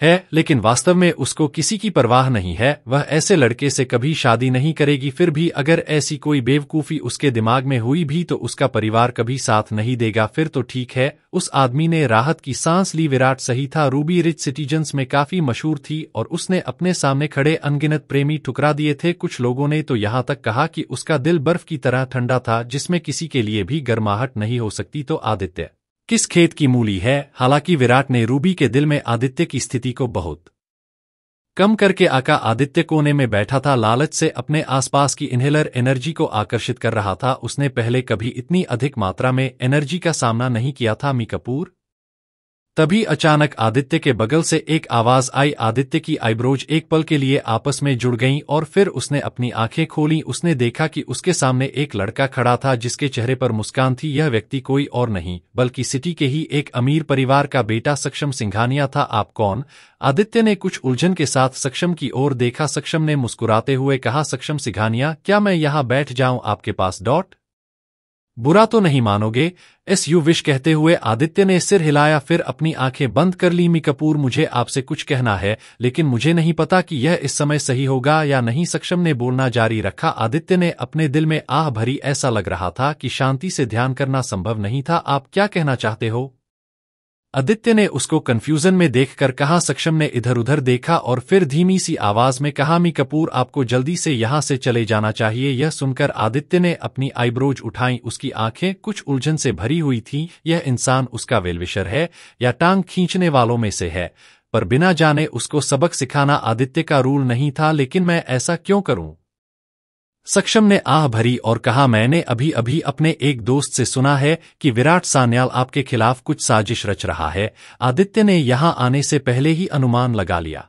है, लेकिन वास्तव में उसको किसी की परवाह नहीं है। वह ऐसे लड़के से कभी शादी नहीं करेगी। फिर भी अगर ऐसी कोई बेवकूफी उसके दिमाग में हुई भी तो उसका परिवार कभी साथ नहीं देगा। फिर तो ठीक है। उस आदमी ने राहत की सांस ली। विराट सही था। रूबी रिच सिटीजन्स में काफी मशहूर थी और उसने अपने सामने खड़े अनगिनत प्रेमी ठुकरा दिए थे। कुछ लोगों ने तो यहाँ तक कहा कि उसका दिल बर्फ की तरह ठंडा था, जिसमें किसी के लिए भी गर्माहट नहीं हो सकती। तो आदित्य किस खेत की मूली है। हालांकि विराट ने रूबी के दिल में आदित्य की स्थिति को बहुत कम करके आका आदित्य कोने में बैठा था, लालच से अपने आसपास की इनहेलर एनर्जी को आकर्षित कर रहा था। उसने पहले कभी इतनी अधिक मात्रा में एनर्जी का सामना नहीं किया था। मी कपूर। तभी अचानक आदित्य के बगल से एक आवाज आई। आदित्य की आईब्रोज एक पल के लिए आपस में जुड़ गईं और फिर उसने अपनी आंखें खोलीं। उसने देखा कि उसके सामने एक लड़का खड़ा था जिसके चेहरे पर मुस्कान थी। यह व्यक्ति कोई और नहीं बल्कि सिटी के ही एक अमीर परिवार का बेटा सक्षम सिंघानिया था। आप कौन? आदित्य ने कुछ उलझन के साथ सक्षम की ओर देखा। सक्षम ने मुस्कुराते हुए कहा, सक्षम सिंघानिया, क्या मैं यहां बैठ जाऊं आपके पास? बुरा तो नहीं मानोगे? यू विश कहते हुए आदित्य ने सिर हिलाया, फिर अपनी आंखें बंद कर ली। मी कपूर, मुझे आपसे कुछ कहना है, लेकिन मुझे नहीं पता कि यह इस समय सही होगा या नहीं। सक्षम ने बोलना जारी रखा। आदित्य ने अपने दिल में आह भरी। ऐसा लग रहा था कि शांति से ध्यान करना संभव नहीं था। आप क्या कहना चाहते हो? आदित्य ने उसको कंफ्यूजन में देखकर कहा। सक्षम ने इधर उधर देखा और फिर धीमी सी आवाज में कहा, मी कपूर, आपको जल्दी से यहां से चले जाना चाहिए। यह सुनकर आदित्य ने अपनी आईब्रोज उठाई। उसकी आंखें कुछ उलझन से भरी हुई थीं। यह इंसान उसका वेलविशर है या टांग खींचने वालों में से है? पर बिना जाने उसको सबक सिखाना आदित्य का रूल नहीं था। लेकिन मैं ऐसा क्यों करूं? सक्षम ने आह भरी और कहा, मैंने अभी अभी अपने एक दोस्त से सुना है कि विराट सान्याल आपके खिलाफ कुछ साजिश रच रहा है। आदित्य ने यहां आने से पहले ही अनुमान लगा लिया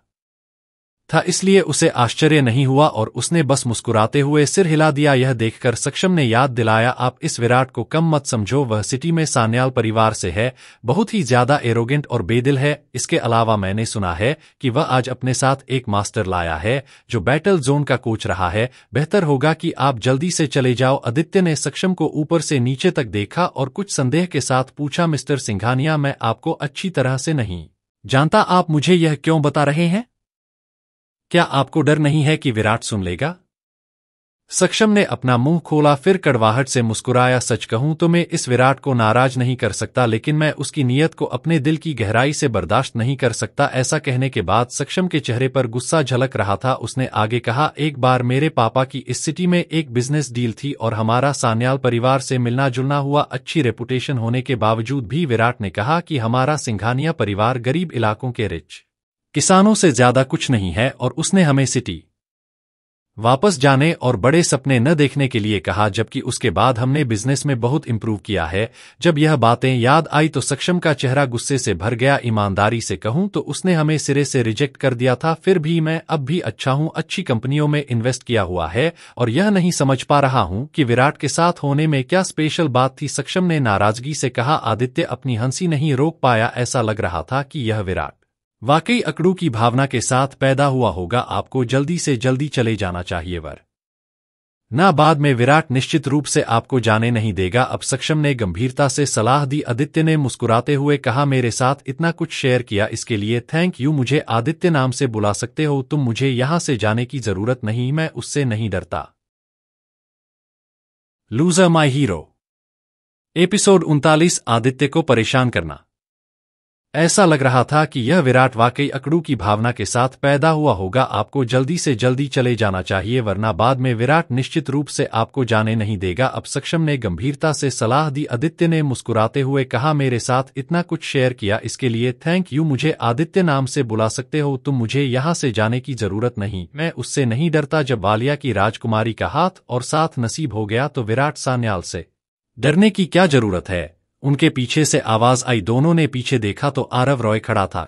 था, इसलिए उसे आश्चर्य नहीं हुआ और उसने बस मुस्कुराते हुए सिर हिला दिया। यह देखकर सक्षम ने याद दिलाया, आप इस विराट को कम मत समझो। वह सिटी में सान्याल परिवार से है, बहुत ही ज्यादा एरोगेंट और बेदिल है। इसके अलावा मैंने सुना है कि वह आज अपने साथ एक मास्टर लाया है जो बैटल जोन का कोच रहा है। बेहतर होगा कि आप जल्दी से चले जाओ। आदित्य ने सक्षम को ऊपर से नीचे तक देखा और कुछ संदेह के साथ पूछा, मिस्टर सिंघानिया, मैं आपको अच्छी तरह से नहीं जानता, आप मुझे यह क्यों बता रहे हैं? क्या आपको डर नहीं है कि विराट सुन लेगा? सक्षम ने अपना मुंह खोला, फिर कड़वाहट से मुस्कुराया। सच कहूं तो मैं इस विराट को नाराज नहीं कर सकता, लेकिन मैं उसकी नीयत को अपने दिल की गहराई से बर्दाश्त नहीं कर सकता। ऐसा कहने के बाद सक्षम के चेहरे पर गुस्सा झलक रहा था। उसने आगे कहा, एक बार मेरे पापा की इस सिटी में एक बिजनेस डील थी और हमारा सान्याल परिवार से मिलना जुलना हुआ। अच्छी रेपुटेशन होने के बावजूद भी विराट ने कहा कि हमारा सिंघानिया परिवार गरीब इलाकों के रिच किसानों से ज्यादा कुछ नहीं है और उसने हमें सिटी वापस जाने और बड़े सपने न देखने के लिए कहा, जबकि उसके बाद हमने बिजनेस में बहुत इंप्रूव किया है। जब यह बातें याद आई तो सक्षम का चेहरा गुस्से से भर गया। ईमानदारी से कहूं तो उसने हमें सिरे से रिजेक्ट कर दिया था। फिर भी मैं अब भी अच्छा हूं, अच्छी कंपनियों में इन्वेस्ट किया हुआ है और यह नहीं समझ पा रहा हूं कि विराट के साथ होने में क्या स्पेशल बात थी। सक्षम ने नाराजगी से कहा। आदित्य अपनी हंसी नहीं रोक पाया। ऐसा लग रहा था कि यह विराट वाकई अकड़ू की भावना के साथ पैदा हुआ होगा। आपको जल्दी से जल्दी चले जाना चाहिए, वरना बाद में विराट निश्चित रूप से आपको जाने नहीं देगा। अब सक्षम ने गंभीरता से सलाह दी। आदित्य ने मुस्कुराते हुए कहा, मेरे साथ इतना कुछ शेयर किया इसके लिए थैंक यू। मुझे आदित्य नाम से बुला सकते हो तुम। मुझे यहां से जाने की जरूरत नहीं, मैं उससे नहीं डरता। लूजर माई हीरो। एपिसोड 39। आदित्य को परेशान करना। ऐसा लग रहा था कि यह विराट वाकई अकड़ू की भावना के साथ पैदा हुआ होगा। आपको जल्दी से जल्दी चले जाना चाहिए, वरना बाद में विराट निश्चित रूप से आपको जाने नहीं देगा। अब सक्षम ने गंभीरता से सलाह दी। आदित्य ने मुस्कुराते हुए कहा, मेरे साथ इतना कुछ शेयर किया इसके लिए थैंक यू। मुझे आदित्य नाम से बुला सकते हो तुम। मुझे यहां से जाने की जरूरत नहीं, मैं उससे नहीं डरता। जब वालिया की राजकुमारी का हाथ और साथ नसीब हो गया तो विराट सान्याल से डरने की क्या जरूरत है? उनके पीछे से आवाज आई। दोनों ने पीछे देखा तो आरव रॉय खड़ा था।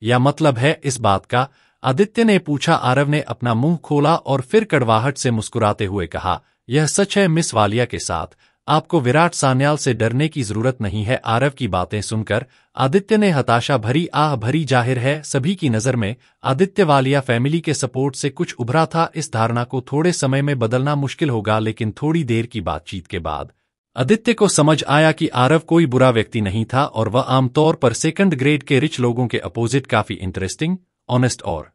या मतलब है इस बात का? आदित्य ने पूछा। आरव ने अपना मुंह खोला और फिर कड़वाहट से मुस्कुराते हुए कहा, यह सच है मिस वालिया के साथ आपको विराट सान्याल से डरने की जरूरत नहीं है। आरव की बातें सुनकर आदित्य ने हताशा भरी आह भरी। जाहिर है सभी की नजर में आदित्य वालिया फैमिली के सपोर्ट से कुछ उभरा था। इस धारणा को थोड़े समय में बदलना मुश्किल होगा, लेकिन थोड़ी देर की बातचीत के बाद आदित्य को समझ आया कि आरव कोई बुरा व्यक्ति नहीं था और वह आमतौर पर सेकंड ग्रेड के रिच लोगों के अपोजिट काफी इंटरेस्टिंग, ऑनेस्ट और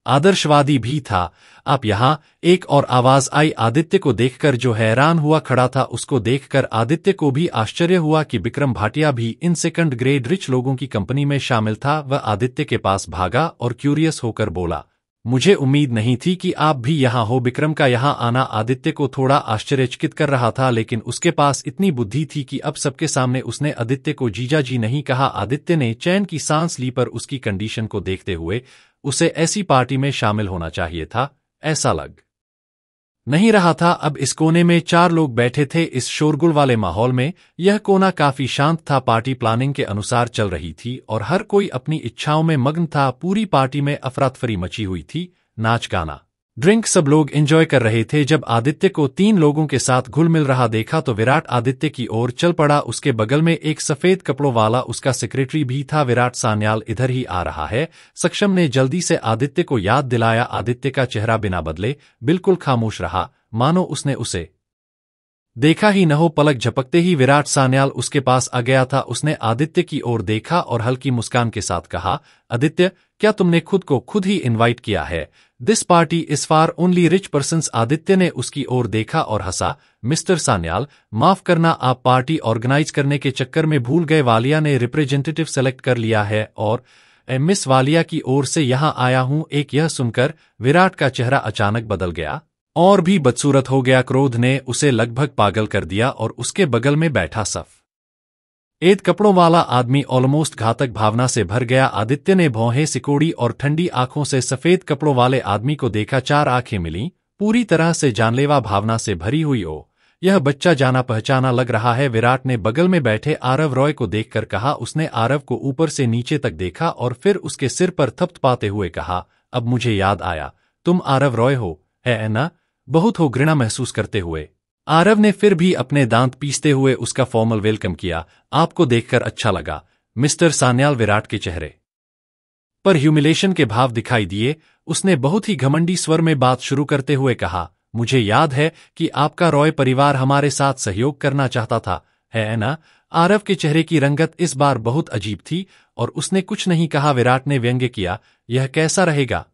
आदर्शवादी भी था। आप यहां? एक और आवाज आई। आदित्य को देखकर जो हैरान हुआ खड़ा था उसको देखकर आदित्य को भी आश्चर्य हुआ कि विक्रम भाटिया भी इन सेकंड ग्रेड रिच लोगों की कंपनी में शामिल था। वह आदित्य के पास भागा और क्यूरियस होकर बोला, मुझे उम्मीद नहीं थी कि आप भी यहाँ हो। विक्रम का यहाँ आना आदित्य को थोड़ा आश्चर्यचकित कर रहा था, लेकिन उसके पास इतनी बुद्धि थी कि अब सबके सामने उसने आदित्य को जीजा जी नहीं कहा। आदित्य ने चैन की सांस ली, पर उसकी कंडीशन को देखते हुए उसे ऐसी पार्टी में शामिल होना चाहिए था, ऐसा लग नहीं रहा था। अब इस कोने में 4 लोग बैठे थे। इस शोरगुल वाले माहौल में यह कोना काफी शांत था। पार्टी प्लानिंग के अनुसार चल रही थी और हर कोई अपनी इच्छाओं में मग्न था। पूरी पार्टी में अफरातफरी मची हुई थी, नाच गाना ड्रिंक सब लोग एंजॉय कर रहे थे। जब आदित्य को 3 लोगों के साथ घुल मिल रहा देखा तो विराट आदित्य की ओर चल पड़ा। उसके बगल में एक सफेद कपड़ों वाला उसका सेक्रेटरी भी था। विराट सान्याल इधर ही आ रहा है, सक्षम ने जल्दी से आदित्य को याद दिलाया। आदित्य का चेहरा बिना बदले बिल्कुल खामोश रहा, मानो उसने उसे देखा ही न हो। पलक झपकते ही विराट सान्याल उसके पास आ गया था। उसने आदित्य की ओर देखा और हल्की मुस्कान के साथ कहा, आदित्य, क्या तुमने खुद को खुद ही इनवाइट किया है? This party is for only rich persons. Aditya ने उसकी ओर देखा और हंसा। मिस्टर सान्याल, माफ करना, आप पार्टी ऑर्गेनाइज करने के चक्कर में भूल गए। वालिया ने रिप्रेजेंटेटिव सेलेक्ट कर लिया है और मिस वालिया की ओर से यहां आया हूं। एक यह सुनकर विराट का चेहरा अचानक बदल गया और भी बदसूरत हो गया। क्रोध ने उसे लगभग पागल कर दिया और उसके बगल में बैठा सफेद कपड़ों वाला आदमी ऑलमोस्ट घातक भावना से भर गया। आदित्य ने भौहें सिकोड़ी और ठंडी आंखों से सफेद कपड़ों वाले आदमी को देखा। 4 आंखें मिली, पूरी तरह से जानलेवा भावना से भरी हुई। ओ, यह बच्चा जाना पहचाना लग रहा है। विराट ने बगल में बैठे आरव रॉय को देखकर कहा। उसने आरव को ऊपर से नीचे तक देखा और फिर उसके सिर पर थपथपाते हुए कहा, अब मुझे याद आया, तुम आरव रॉय हो, है ना? बहुत हो घृणा महसूस करते हुए आरव ने फिर भी अपने दांत पीसते हुए उसका फॉर्मल वेलकम किया। आपको देखकर अच्छा लगा, मिस्टर सान्याल। विराट के चेहरे पर ह्यूमिलेशन के भाव दिखाई दिए। उसने बहुत ही घमंडी स्वर में बात शुरू करते हुए कहा, मुझे याद है कि आपका रॉय परिवार हमारे साथ सहयोग करना चाहता था, है ना? आरव के चेहरे की रंगत इस बार बहुत अजीब थी और उसने कुछ नहीं कहा। विराट ने व्यंग्य किया, यह कैसा रहेगा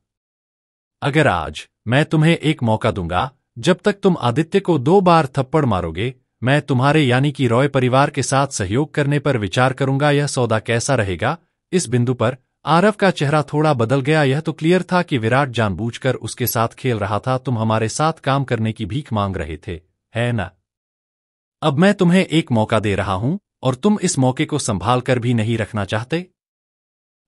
अगर आज मैं तुम्हें एक मौका दूंगा? जब तक तुम आदित्य को 2 बार थप्पड़ मारोगे, मैं तुम्हारे यानी कि रॉय परिवार के साथ सहयोग करने पर विचार करूंगा। यह सौदा कैसा रहेगा? इस बिंदु पर आरव का चेहरा थोड़ा बदल गया। यह तो क्लियर था कि विराट जानबूझकर उसके साथ खेल रहा था। तुम हमारे साथ काम करने की भीख मांग रहे थे, है ना? अब मैं तुम्हें एक मौका दे रहा हूं और तुम इस मौके को संभाल कर भी नहीं रखना चाहते।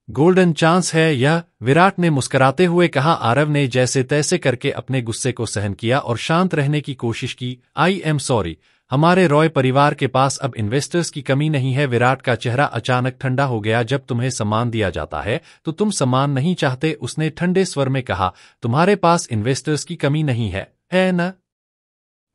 गोल्डन चांस है यह, विराट ने मुस्कुराते हुए कहा। आरव ने जैसे तैसे करके अपने गुस्से को सहन किया और शांत रहने की कोशिश की। आई एम सॉरी, हमारे रॉय परिवार के पास अब इन्वेस्टर्स की कमी नहीं है। विराट का चेहरा अचानक ठंडा हो गया। जब तुम्हें सम्मान दिया जाता है तो तुम सम्मान नहीं चाहते, उसने ठंडे स्वर में कहा। तुम्हारे पास इन्वेस्टर्स की कमी नहीं है ना?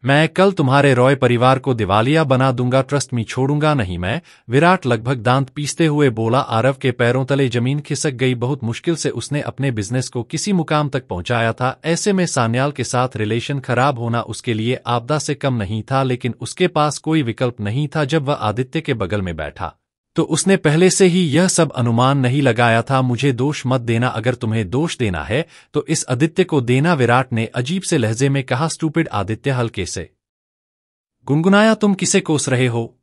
मैं कल तुम्हारे रॉय परिवार को दिवालिया बना दूंगा, ट्रस्ट मी, छोड़ूंगा नहीं मैं। विराट लगभग दांत पीसते हुए बोला। आरव के पैरों तले जमीन खिसक गई। बहुत मुश्किल से उसने अपने बिजनेस को किसी मुकाम तक पहुंचाया था। ऐसे में सान्याल के साथ रिलेशन खराब होना उसके लिए आपदा से कम नहीं था, लेकिन उसके पास कोई विकल्प नहीं था। जब वह आदित्य के बगल में बैठा तो उसने पहले से ही यह सब अनुमान नहीं लगाया था। मुझे दोष मत देना, अगर तुम्हें दोष देना है तो इस आदित्य को देना, विराट ने अजीब से लहजे में कहा। स्टूपिड, आदित्य हल्के से गुनगुनाया, तुम किसे कोस रहे हो?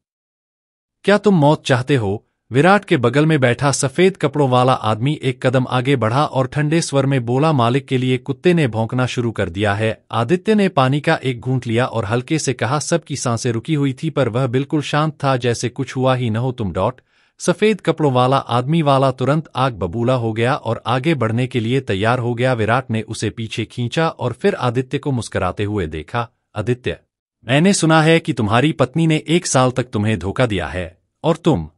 क्या तुम मौत चाहते हो? विराट के बगल में बैठा सफेद कपड़ों वाला आदमी एक कदम आगे बढ़ा और ठंडे स्वर में बोला, मालिक के लिए कुत्ते ने भौंकना शुरू कर दिया है। आदित्य ने पानी का एक घूंट लिया और हल्के से कहा। सबकी सांसें रुकी हुई थी पर वह बिल्कुल शांत था, जैसे कुछ हुआ ही न हो। तुम डॉट सफेद कपड़ों वाला आदमी वाला तुरंत आग बबूला हो गया और आगे बढ़ने के लिए तैयार हो गया। विराट ने उसे पीछे खींचा और फिर आदित्य को मुस्कुराते हुए देखा। आदित्य, मैंने सुना है कि तुम्हारी पत्नी ने 1 साल तक तुम्हें धोखा दिया है और तुम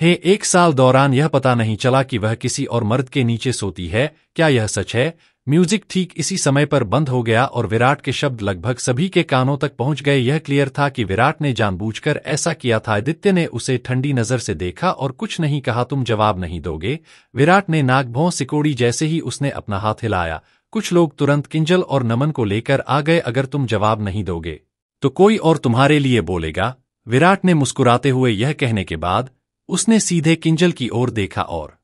1 साल दौरान यह पता नहीं चला कि वह किसी और मर्द के नीचे सोती है। क्या यह सच है? म्यूजिक ठीक इसी समय पर बंद हो गया और विराट के शब्द लगभग सभी के कानों तक पहुंच गए। यह क्लियर था कि विराट ने जानबूझकर ऐसा किया था। आदित्य ने उसे ठंडी नजर से देखा और कुछ नहीं कहा। तुम जवाब नहीं दोगे? विराट ने नाक भौं सिकोड़ी। जैसे ही उसने अपना हाथ हिलाया, कुछ लोग तुरंत किंजल और नमन को लेकर आ गए। अगर तुम जवाब नहीं दोगे तो कोई और तुम्हारे लिए बोलेगा। विराट ने मुस्कुराते हुए यह कहने के बाद उसने सीधे किंजल की ओर देखा और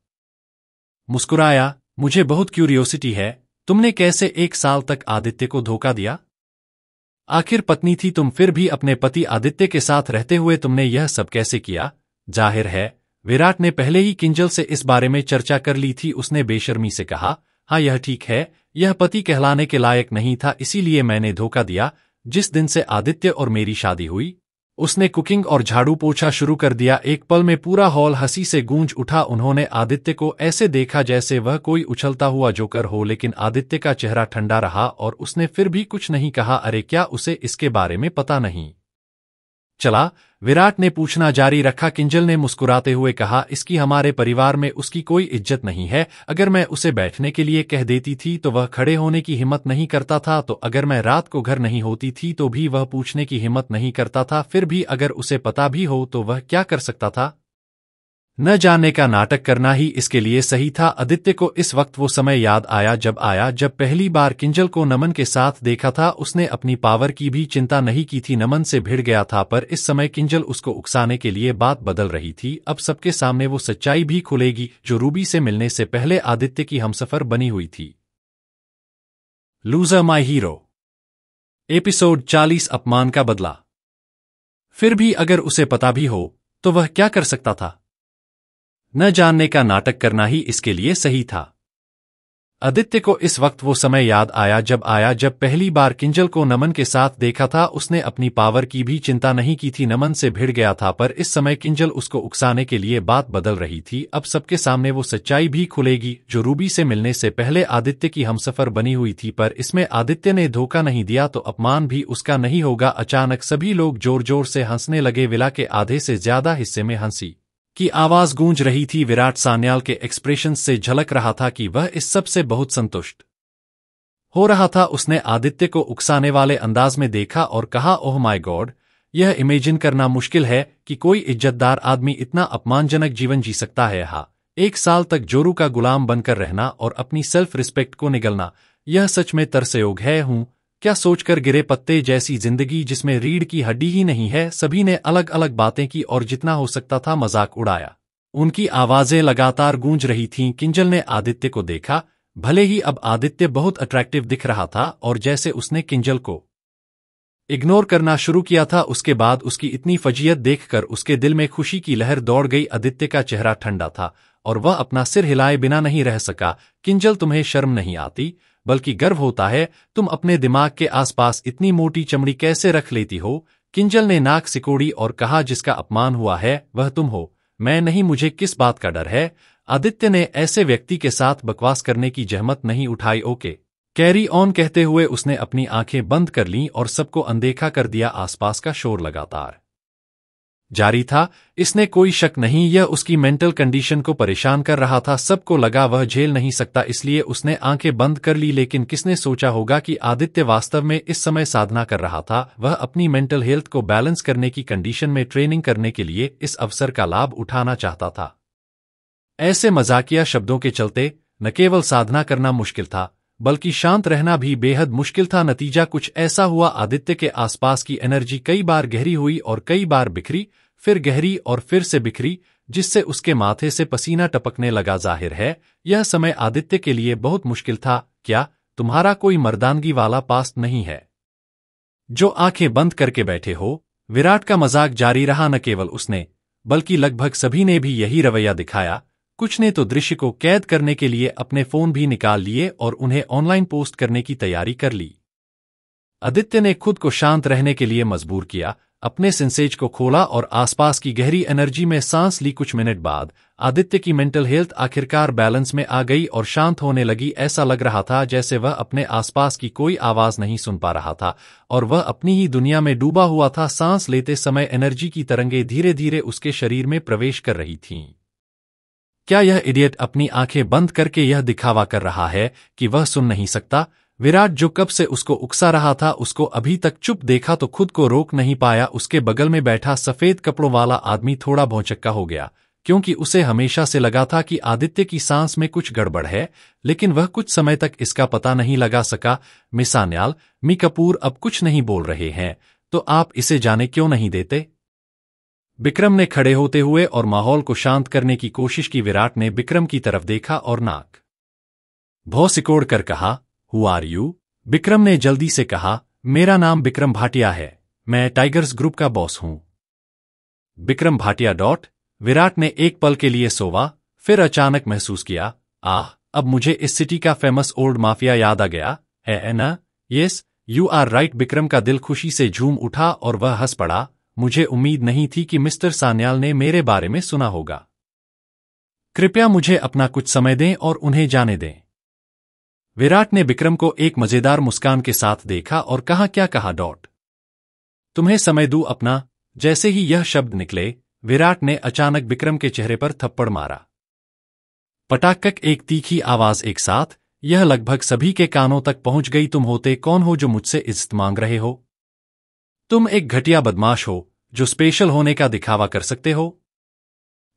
मुस्कुराया। मुझे बहुत क्यूरियोसिटी है, तुमने कैसे 1 साल तक आदित्य को धोखा दिया? आखिर पत्नी थी तुम, फिर भी अपने पति आदित्य के साथ रहते हुए तुमने यह सब कैसे किया? जाहिर है विराट ने पहले ही किंजल से इस बारे में चर्चा कर ली थी, उसने बेशर्मी से कहा। हाँ यह ठीक है, यह पति कहलाने के लायक नहीं था, इसीलिए मैंने धोखा दिया। जिस दिन से आदित्य और मेरी शादी हुई, उसने कुकिंग और झाड़ू पोछा शुरू कर दिया। एक पल में पूरा हॉल हंसी से गूंज उठा। उन्होंने आदित्य को ऐसे देखा जैसे वह कोई उछलता हुआ जोकर हो, लेकिन आदित्य का चेहरा ठंडा रहा और उसने फिर भी कुछ नहीं कहा। अरे क्या उसे इसके बारे में पता नहीं चला? विराट ने पूछना जारी रखा। किंजल ने मुस्कुराते हुए कहा, इसकी हमारे परिवार में उसकी कोई इज्जत नहीं है। अगर मैं उसे बैठने के लिए कह देती थी तो वह खड़े होने की हिम्मत नहीं करता था, तो अगर मैं रात को घर नहीं होती थी तो भी वह पूछने की हिम्मत नहीं करता था। फिर भी अगर उसे पता भी हो तो वह क्या कर सकता था? न जानने का नाटक करना ही इसके लिए सही था। आदित्य को इस वक्त वो समय याद आया जब पहली बार किंजल को नमन के साथ देखा था। उसने अपनी पावर की भी चिंता नहीं की थी, नमन से भिड़ गया था, पर इस समय किंजल उसको उकसाने के लिए बात बदल रही थी। अब सबके सामने वो सच्चाई भी खुलेगी जो रूबी से मिलने से पहले आदित्य की हमसफर बनी हुई थी। लूजर माय हीरो, एपिसोड 40, अपमान का बदला। फिर भी अगर उसे पता भी हो तो वह क्या कर सकता था? न जानने का नाटक करना ही इसके लिए सही था। आदित्य को इस वक्त वो समय याद आया जब पहली बार किंजल को नमन के साथ देखा था। उसने अपनी पावर की भी चिंता नहीं की थी, नमन से भिड़ गया था, पर इस समय किंजल उसको उकसाने के लिए बात बदल रही थी। अब सबके सामने वो सच्चाई भी खुलेगी जो रूबी से मिलने से पहले आदित्य की हमसफर बनी हुई थी, पर इसमें आदित्य ने धोखा नहीं दिया तो अपमान भी उसका नहीं होगा। अचानक सभी लोग जोर जोर से हंसने लगे। विला के आधे से ज्यादा हिस्से में हंसी की आवाज गूंज रही थी। विराट सान्याल के एक्सप्रेशन से झलक रहा था कि वह इस सब से बहुत संतुष्ट हो रहा था। उसने आदित्य को उकसाने वाले अंदाज में देखा और कहा, ओह माय गॉड, यह इमेजिन करना मुश्किल है कि कोई इज्जतदार आदमी इतना अपमानजनक जीवन जी सकता है। हाँ, 1 साल तक जोरू का गुलाम बनकर रहना और अपनी सेल्फ रिस्पेक्ट को निगलना, यह सच में तरसयोग है। हूं क्या सोचकर गिरे पत्ते जैसी जिंदगी जिसमें रीढ़ की हड्डी ही नहीं है। सभी ने अलग अलग बातें की और जितना हो सकता था मजाक उड़ाया। उनकी आवाजें लगातार गूंज रही थीं। किंजल ने आदित्य को देखा। भले ही अब आदित्य बहुत अट्रैक्टिव दिख रहा था और जैसे उसने किंजल को इग्नोर करना शुरू किया था, उसके बाद उसकी इतनी फजीयत देखकर उसके दिल में खुशी की लहर दौड़ गई। आदित्य का चेहरा ठंडा था और वह अपना सिर हिलाए बिना नहीं रह सका। किंजल, तुम्हें शर्म नहीं आती, बल्कि गर्व होता है? तुम अपने दिमाग के आसपास इतनी मोटी चमड़ी कैसे रख लेती हो? किंजल ने नाक सिकोड़ी और कहा, जिसका अपमान हुआ है वह तुम हो, मैं नहीं। मुझे किस बात का डर है? आदित्य ने ऐसे व्यक्ति के साथ बकवास करने की जहमत नहीं उठाई। ओके, कैरी ऑन कहते हुए उसने अपनी आंखें बंद कर लीं और सबको अनदेखा कर दिया। आसपास का शोर लगातार जारी था। इसने कोई शक नहीं, यह उसकी मेंटल कंडीशन को परेशान कर रहा था। सबको लगा वह झेल नहीं सकता, इसलिए उसने आंखें बंद कर ली। लेकिन किसने सोचा होगा कि आदित्य वास्तव में इस समय साधना कर रहा था। वह अपनी मेंटल हेल्थ को बैलेंस करने की कंडीशन में ट्रेनिंग करने के लिए इस अवसर का लाभ उठाना चाहता था। ऐसे मजाकिया शब्दों के चलते न केवल साधना करना मुश्किल था, बल्कि शांत रहना भी बेहद मुश्किल था। नतीजा कुछ ऐसा हुआ, आदित्य के आसपास की एनर्जी कई बार गहरी हुई और कई बार बिखरी, फिर गहरी और फिर से बिखरी, जिससे उसके माथे से पसीना टपकने लगा। जाहिर है यह समय आदित्य के लिए बहुत मुश्किल था। क्या तुम्हारा कोई मर्दानगी वाला पास्ट नहीं है जो आंखें बंद करके बैठे हो? विराट का मजाक जारी रहा। न केवल उसने बल्कि लगभग सभी ने भी यही रवैया दिखाया। कुछ ने तो दृश्य को कैद करने के लिए अपने फोन भी निकाल लिए और उन्हें ऑनलाइन पोस्ट करने की तैयारी कर ली। आदित्य ने खुद को शांत रहने के लिए मजबूर किया, अपने सेंसेज को खोला और आसपास की गहरी एनर्जी में सांस ली। कुछ मिनट बाद आदित्य की मेंटल हेल्थ आखिरकार बैलेंस में आ गई और शांत होने लगी। ऐसा लग रहा था जैसे वह अपने आसपास की कोई आवाज नहीं सुन पा रहा था और वह अपनी ही दुनिया में डूबा हुआ था। सांस लेते समय एनर्जी की तरंगें धीरे धीरे उसके शरीर में प्रवेश कर रही थीं। क्या यह इडियट अपनी आंखें बंद करके यह दिखावा कर रहा है कि वह सुन नहीं सकता? विराट, जो कब से उसको उकसा रहा था, उसको अभी तक चुप देखा तो खुद को रोक नहीं पाया। उसके बगल में बैठा सफेद कपड़ों वाला आदमी थोड़ा भौंचक्का हो गया, क्योंकि उसे हमेशा से लगा था कि आदित्य की सांस में कुछ गड़बड़ है, लेकिन वह कुछ समय तक इसका पता नहीं लगा सका। मिस सान्याल, मी कपूर अब कुछ नहीं बोल रहे हैं, तो आप इसे जाने क्यों नहीं देते? विक्रम ने खड़े होते हुए और माहौल को शांत करने की कोशिश की। विराट ने विक्रम की तरफ देखा और नाक भौं सिकोड़ कर कहा, हु आर यू? विक्रम ने जल्दी से कहा, मेरा नाम विक्रम भाटिया है, मैं टाइगर्स ग्रुप का बॉस हूं। विक्रम भाटिया। विराट ने एक पल के लिए सोवा, फिर अचानक महसूस किया, आह, अब मुझे इस सिटी का फेमस ओल्ड माफिया याद आ गया है ना? Yes, you are right. Vikram का दिल खुशी से झूम उठा और वह हंस पड़ा। मुझे उम्मीद नहीं थी कि मिस्टर सान्याल ने मेरे बारे में सुना होगा। कृपया मुझे अपना कुछ समय दें और उन्हें जाने दें। विराट ने विक्रम को एक मजेदार मुस्कान के साथ देखा और कहा, क्या कहा? तुम्हें समय दूं अपना? जैसे ही यह शब्द निकले, विराट ने अचानक विक्रम के चेहरे पर थप्पड़ मारा। पटाखक एक तीखी आवाज एक साथ, यह लगभग सभी के कानों तक पहुंच गई। तुम होते कौन हो जो मुझसे इज्जत मांग रहे हो? तुम एक घटिया बदमाश हो जो स्पेशल होने का दिखावा कर सकते हो।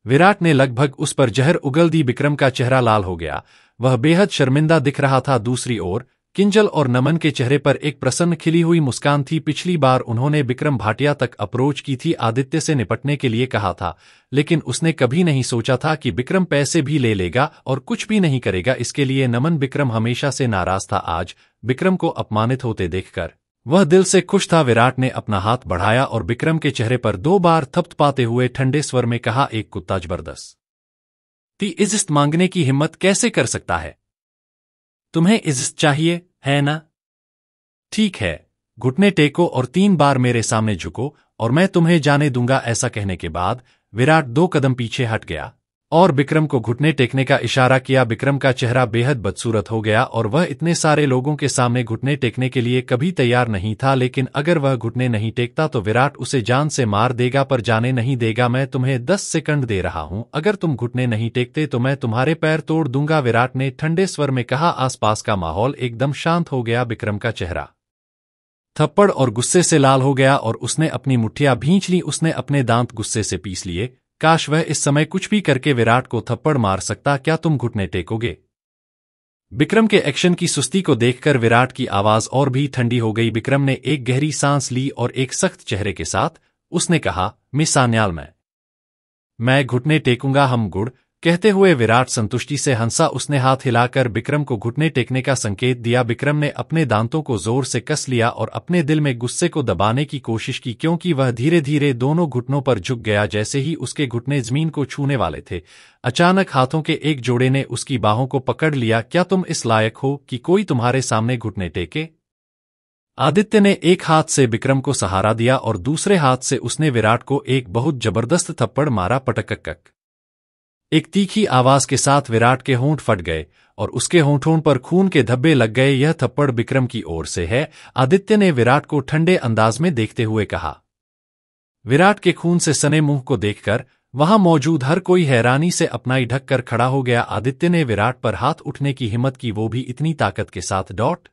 विराट ने लगभग उस पर जहर उगल दी। विक्रम का चेहरा लाल हो गया, वह बेहद शर्मिंदा दिख रहा था। दूसरी ओर किंजल और नमन के चेहरे पर एक प्रसन्न खिली हुई मुस्कान थी। पिछली बार उन्होंने विक्रम भाटिया तक अप्रोच की थी, आदित्य से निपटने के लिए कहा था, लेकिन उसने कभी नहीं सोचा था कि विक्रम पैसे भी ले लेगा और कुछ भी नहीं करेगा इसके लिए। नमन विक्रम हमेशा से नाराज था, आज विक्रम को अपमानित होते देखकर वह दिल से खुश था। विराट ने अपना हाथ बढ़ाया और विक्रम के चेहरे पर 2 बार थपथपाते हुए ठंडे स्वर में कहा, एक कुत्ता जबरदस्ती इज्जत मांगने की हिम्मत कैसे कर सकता है? तुम्हें इज्जत चाहिए है ना? ठीक है, घुटने टेको और 3 बार मेरे सामने झुको और मैं तुम्हें जाने दूंगा। ऐसा कहने के बाद विराट 2 कदम पीछे हट गया और विक्रम को घुटने टेकने का इशारा किया। विक्रम का चेहरा बेहद बदसूरत हो गया और वह इतने सारे लोगों के सामने घुटने टेकने के लिए कभी तैयार नहीं था, लेकिन अगर वह घुटने नहीं टेकता तो विराट उसे जान से मार देगा, पर जाने नहीं देगा। मैं तुम्हें 10 सेकंड दे रहा हूं, अगर तुम घुटने नहीं टेकते तो मैं तुम्हारे पैर तोड़ दूंगा, विराट ने ठंडे स्वर में कहा। आसपास का माहौल एकदम शांत हो गया। विक्रम का चेहरा थप्पड़ और गुस्से से लाल हो गया और उसने अपनी मुट्ठियां भींच ली। उसने अपने दांत गुस्से से पीस लिए। काश वह इस समय कुछ भी करके विराट को थप्पड़ मार सकता। क्या तुम घुटने टेकोगे? विक्रम के एक्शन की सुस्ती को देखकर विराट की आवाज और भी ठंडी हो गई। विक्रम ने एक गहरी सांस ली और एक सख्त चेहरे के साथ उसने कहा, मिस सान्याल, मैं घुटने टेकूंगा। हम गुड़ कहते हुए विराट संतुष्टि से हंसा। उसने हाथ हिलाकर विक्रम को घुटने टेकने का संकेत दिया। विक्रम ने अपने दांतों को जोर से कस लिया और अपने दिल में गुस्से को दबाने की कोशिश की, क्योंकि वह धीरे धीरे दोनों घुटनों पर झुक गया। जैसे ही उसके घुटने जमीन को छूने वाले थे, अचानक हाथों के एक जोड़े ने उसकी बाहों को पकड़ लिया। क्या तुम इस लायक हो कि कोई तुम्हारे सामने घुटने टेके? आदित्य ने एक हाथ से विक्रम को सहारा दिया और दूसरे हाथ से उसने विराट को एक बहुत जबरदस्त थप्पड़ मारा। पटकक एक तीखी आवाज के साथ विराट के होंठ फट गए और उसके होंठों पर खून के धब्बे लग गए। यह थप्पड़ विक्रम की ओर से है, आदित्य ने विराट को ठंडे अंदाज में देखते हुए कहा। विराट के खून से सने मुंह को देखकर वहां मौजूद हर कोई हैरानी से अपनाई ढककर खड़ा हो गया। आदित्य ने विराट पर हाथ उठने की हिम्मत की, वो भी इतनी ताकत के साथ।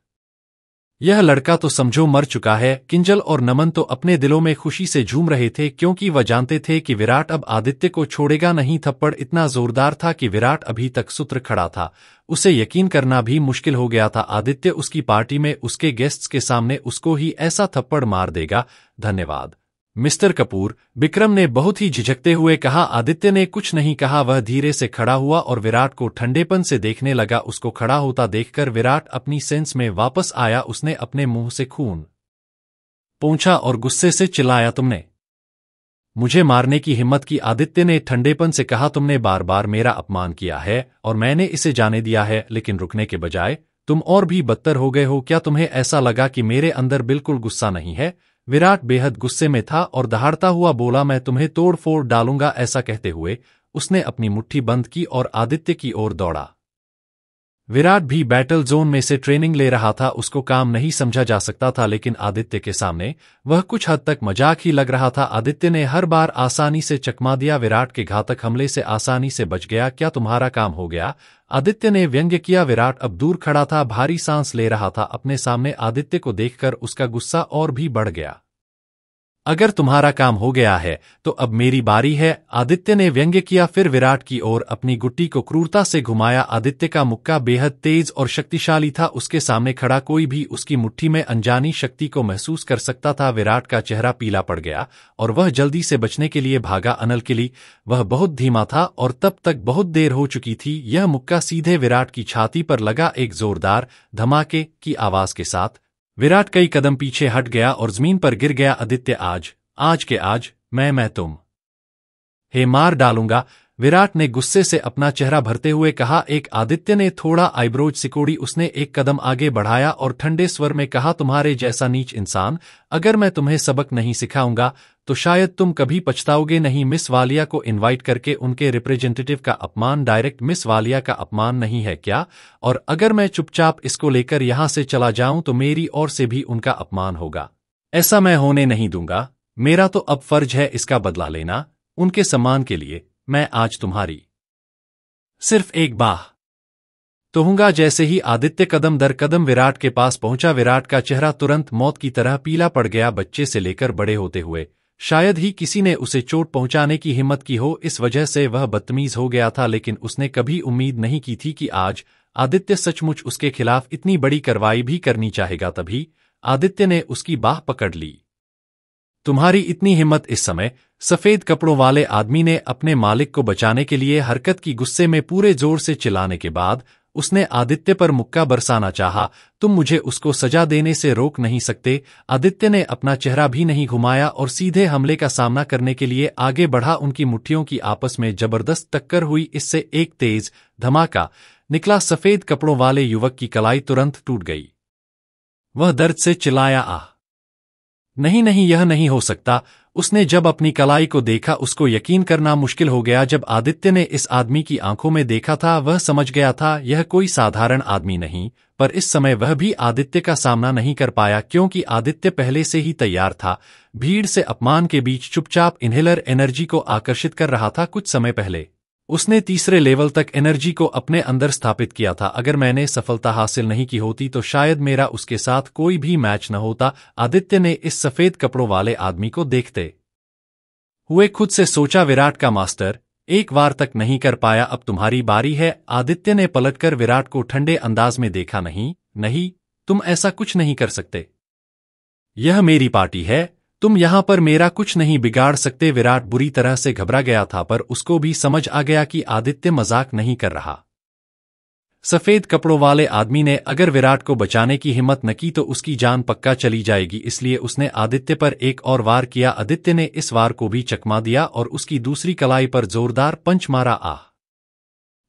यह लड़का तो समझो मर चुका है। किंजल और नमन तो अपने दिलों में खुशी से झूम रहे थे, क्योंकि वह जानते थे कि विराट अब आदित्य को छोड़ेगा नहीं। थप्पड़ इतना जोरदार था कि विराट अभी तक सूत्र खड़ा था, उसे यकीन करना भी मुश्किल हो गया था। आदित्य उसकी पार्टी में उसके गेस्ट्स के सामने उसको ही ऐसा थप्पड़ मार देगा। धन्यवाद मिस्टर कपूर, विक्रम ने बहुत ही झिझकते हुए कहा। आदित्य ने कुछ नहीं कहा, वह धीरे से खड़ा हुआ और विराट को ठंडेपन से देखने लगा। उसको खड़ा होता देखकर विराट अपनी सेंस में वापस आया। उसने अपने मुंह से खून पोंछा और गुस्से से चिल्लाया, तुमने मुझे मारने की हिम्मत की? आदित्य ने ठंडेपन से कहा, तुमने बार बार मेरा अपमान किया है और मैंने इसे जाने दिया है, लेकिन रुकने के बजाय तुम और भी बदतर हो गए हो। क्या तुम्हें ऐसा लगा कि मेरे अंदर बिल्कुल गुस्सा नहीं है? विराट बेहद गुस्से में था और दहाड़ता हुआ बोला, मैं तुम्हें तोड़ फोड़ डालूंगा। ऐसा कहते हुए उसने अपनी मुट्ठी बंद की और आदित्य की ओर दौड़ा। विराट भी बैटल जोन में से ट्रेनिंग ले रहा था, उसको काम नहीं समझा जा सकता था, लेकिन आदित्य के सामने वह कुछ हद तक मजाक ही लग रहा था। आदित्य ने हर बार आसानी से चकमा दिया, विराट के घातक हमले से आसानी से बच गया। क्या तुम्हारा काम हो गया? आदित्य ने व्यंग्य किया। विराट अब दूर खड़ा था, भारी सांस ले रहा था। अपने सामने आदित्य को देखकर उसका गुस्सा और भी बढ़ गया। अगर तुम्हारा काम हो गया है तो अब मेरी बारी है, आदित्य ने व्यंग्य किया। फिर विराट की ओर अपनी गुट्टी को क्रूरता से घुमाया। आदित्य का मुक्का बेहद तेज और शक्तिशाली था, उसके सामने खड़ा कोई भी उसकी मुट्ठी में अनजानी शक्ति को महसूस कर सकता था। विराट का चेहरा पीला पड़ गया और वह जल्दी से बचने के लिए भागा। अनल के लिए वह बहुत धीमा था और तब तक बहुत देर हो चुकी थी। यह मुक्का सीधे विराट की छाती पर लगा। एक जोरदार धमाके की आवाज के साथ विराट कई कदम पीछे हट गया और जमीन पर गिर गया। आदित्य, आज मैं तुम हे मार डालूंगा। विराट ने गुस्से से अपना चेहरा भरते हुए कहा। एक आदित्य ने थोड़ा आईब्रोज सिकोड़ी। उसने एक कदम आगे बढ़ाया और ठंडे स्वर में कहा, तुम्हारे जैसा नीच इंसान, अगर मैं तुम्हें सबक नहीं सिखाऊंगा तो शायद तुम कभी पछताओगे नहीं। मिस वालिया को इनवाइट करके उनके रिप्रेजेंटेटिव का अपमान डायरेक्ट मिस वालिया का अपमान नहीं है क्या? और अगर मैं चुपचाप इसको लेकर यहां से चला जाऊं तो मेरी ओर से भी उनका अपमान होगा। ऐसा मैं होने नहीं दूंगा। मेरा तो अब फर्ज है इसका बदला लेना। उनके सम्मान के लिए मैं आज तुम्हारी सिर्फ एक बाह कहूंगा। जैसे ही आदित्य कदम दर कदम विराट के पास पहुंचा, विराट का चेहरा तुरंत मौत की तरह पीला पड़ गया। बच्चे से लेकर बड़े होते हुए शायद ही किसी ने उसे चोट पहुंचाने की हिम्मत की हो, इस वजह से वह बदतमीज हो गया था। लेकिन उसने कभी उम्मीद नहीं की थी कि आज आदित्य सचमुच उसके खिलाफ इतनी बड़ी कार्रवाई भी करनी चाहेगा। तभी आदित्य ने उसकी बाह पकड़ ली। तुम्हारी इतनी हिम्मत? इस समय सफेद कपड़ों वाले आदमी ने अपने मालिक को बचाने के लिए हरकत की। गुस्से में पूरे जोर से चिल्लाने के बाद उसने आदित्य पर मुक्का बरसाना चाहा। तुम मुझे उसको सजा देने से रोक नहीं सकते। आदित्य ने अपना चेहरा भी नहीं घुमाया और सीधे हमले का सामना करने के लिए आगे बढ़ा। उनकी मुट्ठियों की आपस में जबरदस्त टक्कर हुई। इससे एक तेज धमाका निकला। सफेद कपड़ों वाले युवक की कलाई तुरंत टूट गई। वह दर्द से चिल्लाया, आह! नहीं नहीं, यह नहीं हो सकता। उसने जब अपनी कलाई को देखा, उसको यकीन करना मुश्किल हो गया। जब आदित्य ने इस आदमी की आंखों में देखा था, वह समझ गया था यह कोई साधारण आदमी नहीं। पर इस समय वह भी आदित्य का सामना नहीं कर पाया, क्योंकि आदित्य पहले से ही तैयार था। भीड़ से अपमान के बीच चुपचाप इन्हेलर एनर्जी को आकर्षित कर रहा था। कुछ समय पहले उसने तीसरे लेवल तक एनर्जी को अपने अंदर स्थापित किया था। अगर मैंने सफलता हासिल नहीं की होती तो शायद मेरा उसके साथ कोई भी मैच न होता। आदित्य ने इस सफेद कपड़ों वाले आदमी को देखते हुए खुद से सोचा, विराट का मास्टर एक बार तक नहीं कर पाया, अब तुम्हारी बारी है। आदित्य ने पलटकर विराट को ठंडे अंदाज में देखा। नहीं नहीं, तुम ऐसा कुछ नहीं कर सकते। यह मेरी पार्टी है, तुम यहां पर मेरा कुछ नहीं बिगाड़ सकते। विराट बुरी तरह से घबरा गया था, पर उसको भी समझ आ गया कि आदित्य मजाक नहीं कर रहा। सफेद कपड़ों वाले आदमी ने अगर विराट को बचाने की हिम्मत न की तो उसकी जान पक्का चली जाएगी। इसलिए उसने आदित्य पर एक और वार किया। आदित्य ने इस वार को भी चकमा दिया और उसकी दूसरी कलाई पर जोरदार पंच मारा। आह!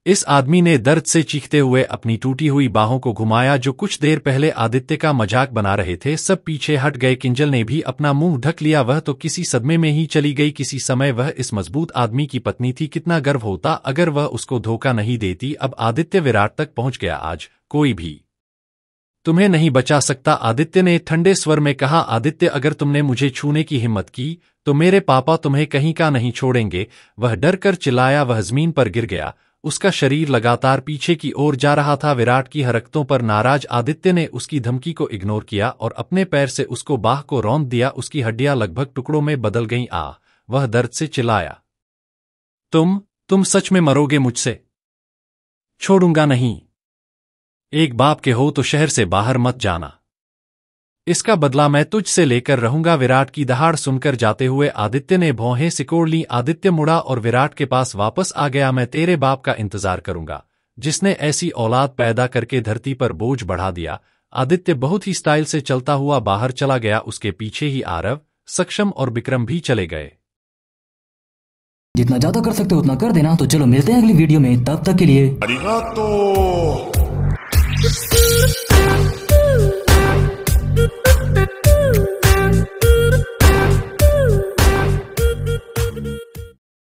इस आदमी ने दर्द से चीखते हुए अपनी टूटी हुई बाहों को घुमाया। जो कुछ देर पहले आदित्य का मजाक बना रहे थे, सब पीछे हट गए। किंजल ने भी अपना मुंह ढक लिया। वह तो किसी सदमे में ही चली गई। किसी समय वह इस मजबूत आदमी की पत्नी थी। कितना गर्व होता अगर वह उसको धोखा नहीं देती। अब आदित्य विराट तक पहुंच गया। आज कोई भी तुम्हें नहीं बचा सकता, आदित्य ने ठंडे स्वर में कहा। आदित्य, अगर तुमने मुझे छूने की हिम्मत की तो मेरे पापा तुम्हें कहीं का नहीं छोड़ेंगे। वह डर कर चिल्लाया। वह जमीन पर गिर गया। उसका शरीर लगातार पीछे की ओर जा रहा था। विराट की हरकतों पर नाराज आदित्य ने उसकी धमकी को इग्नोर किया और अपने पैर से उसको बाह को रौंद दिया। उसकी हड्डियां लगभग टुकड़ों में बदल गईं। आह! वह दर्द से चिल्लाया, तुम सच में मरोगे मुझसे? छोड़ूंगा नहीं। एक बाप के हो तो शहर से बाहर मत जाना। इसका बदला मैं तुझसे लेकर रहूंगा। विराट की दहाड़ सुनकर जाते हुए आदित्य ने भौहें सिकोड़ ली। आदित्य मुड़ा और विराट के पास वापस आ गया। मैं तेरे बाप का इंतजार करूंगा, जिसने ऐसी औलाद पैदा करके धरती पर बोझ बढ़ा दिया। आदित्य बहुत ही स्टाइल से चलता हुआ बाहर चला गया। उसके पीछे ही आरव, सक्षम और विक्रम भी चले गए। जितना ज्यादा कर सकते हो उतना कर देना। तो चलो मिलते हैं अगली वीडियो में, तब तक के लिए अरिगातो।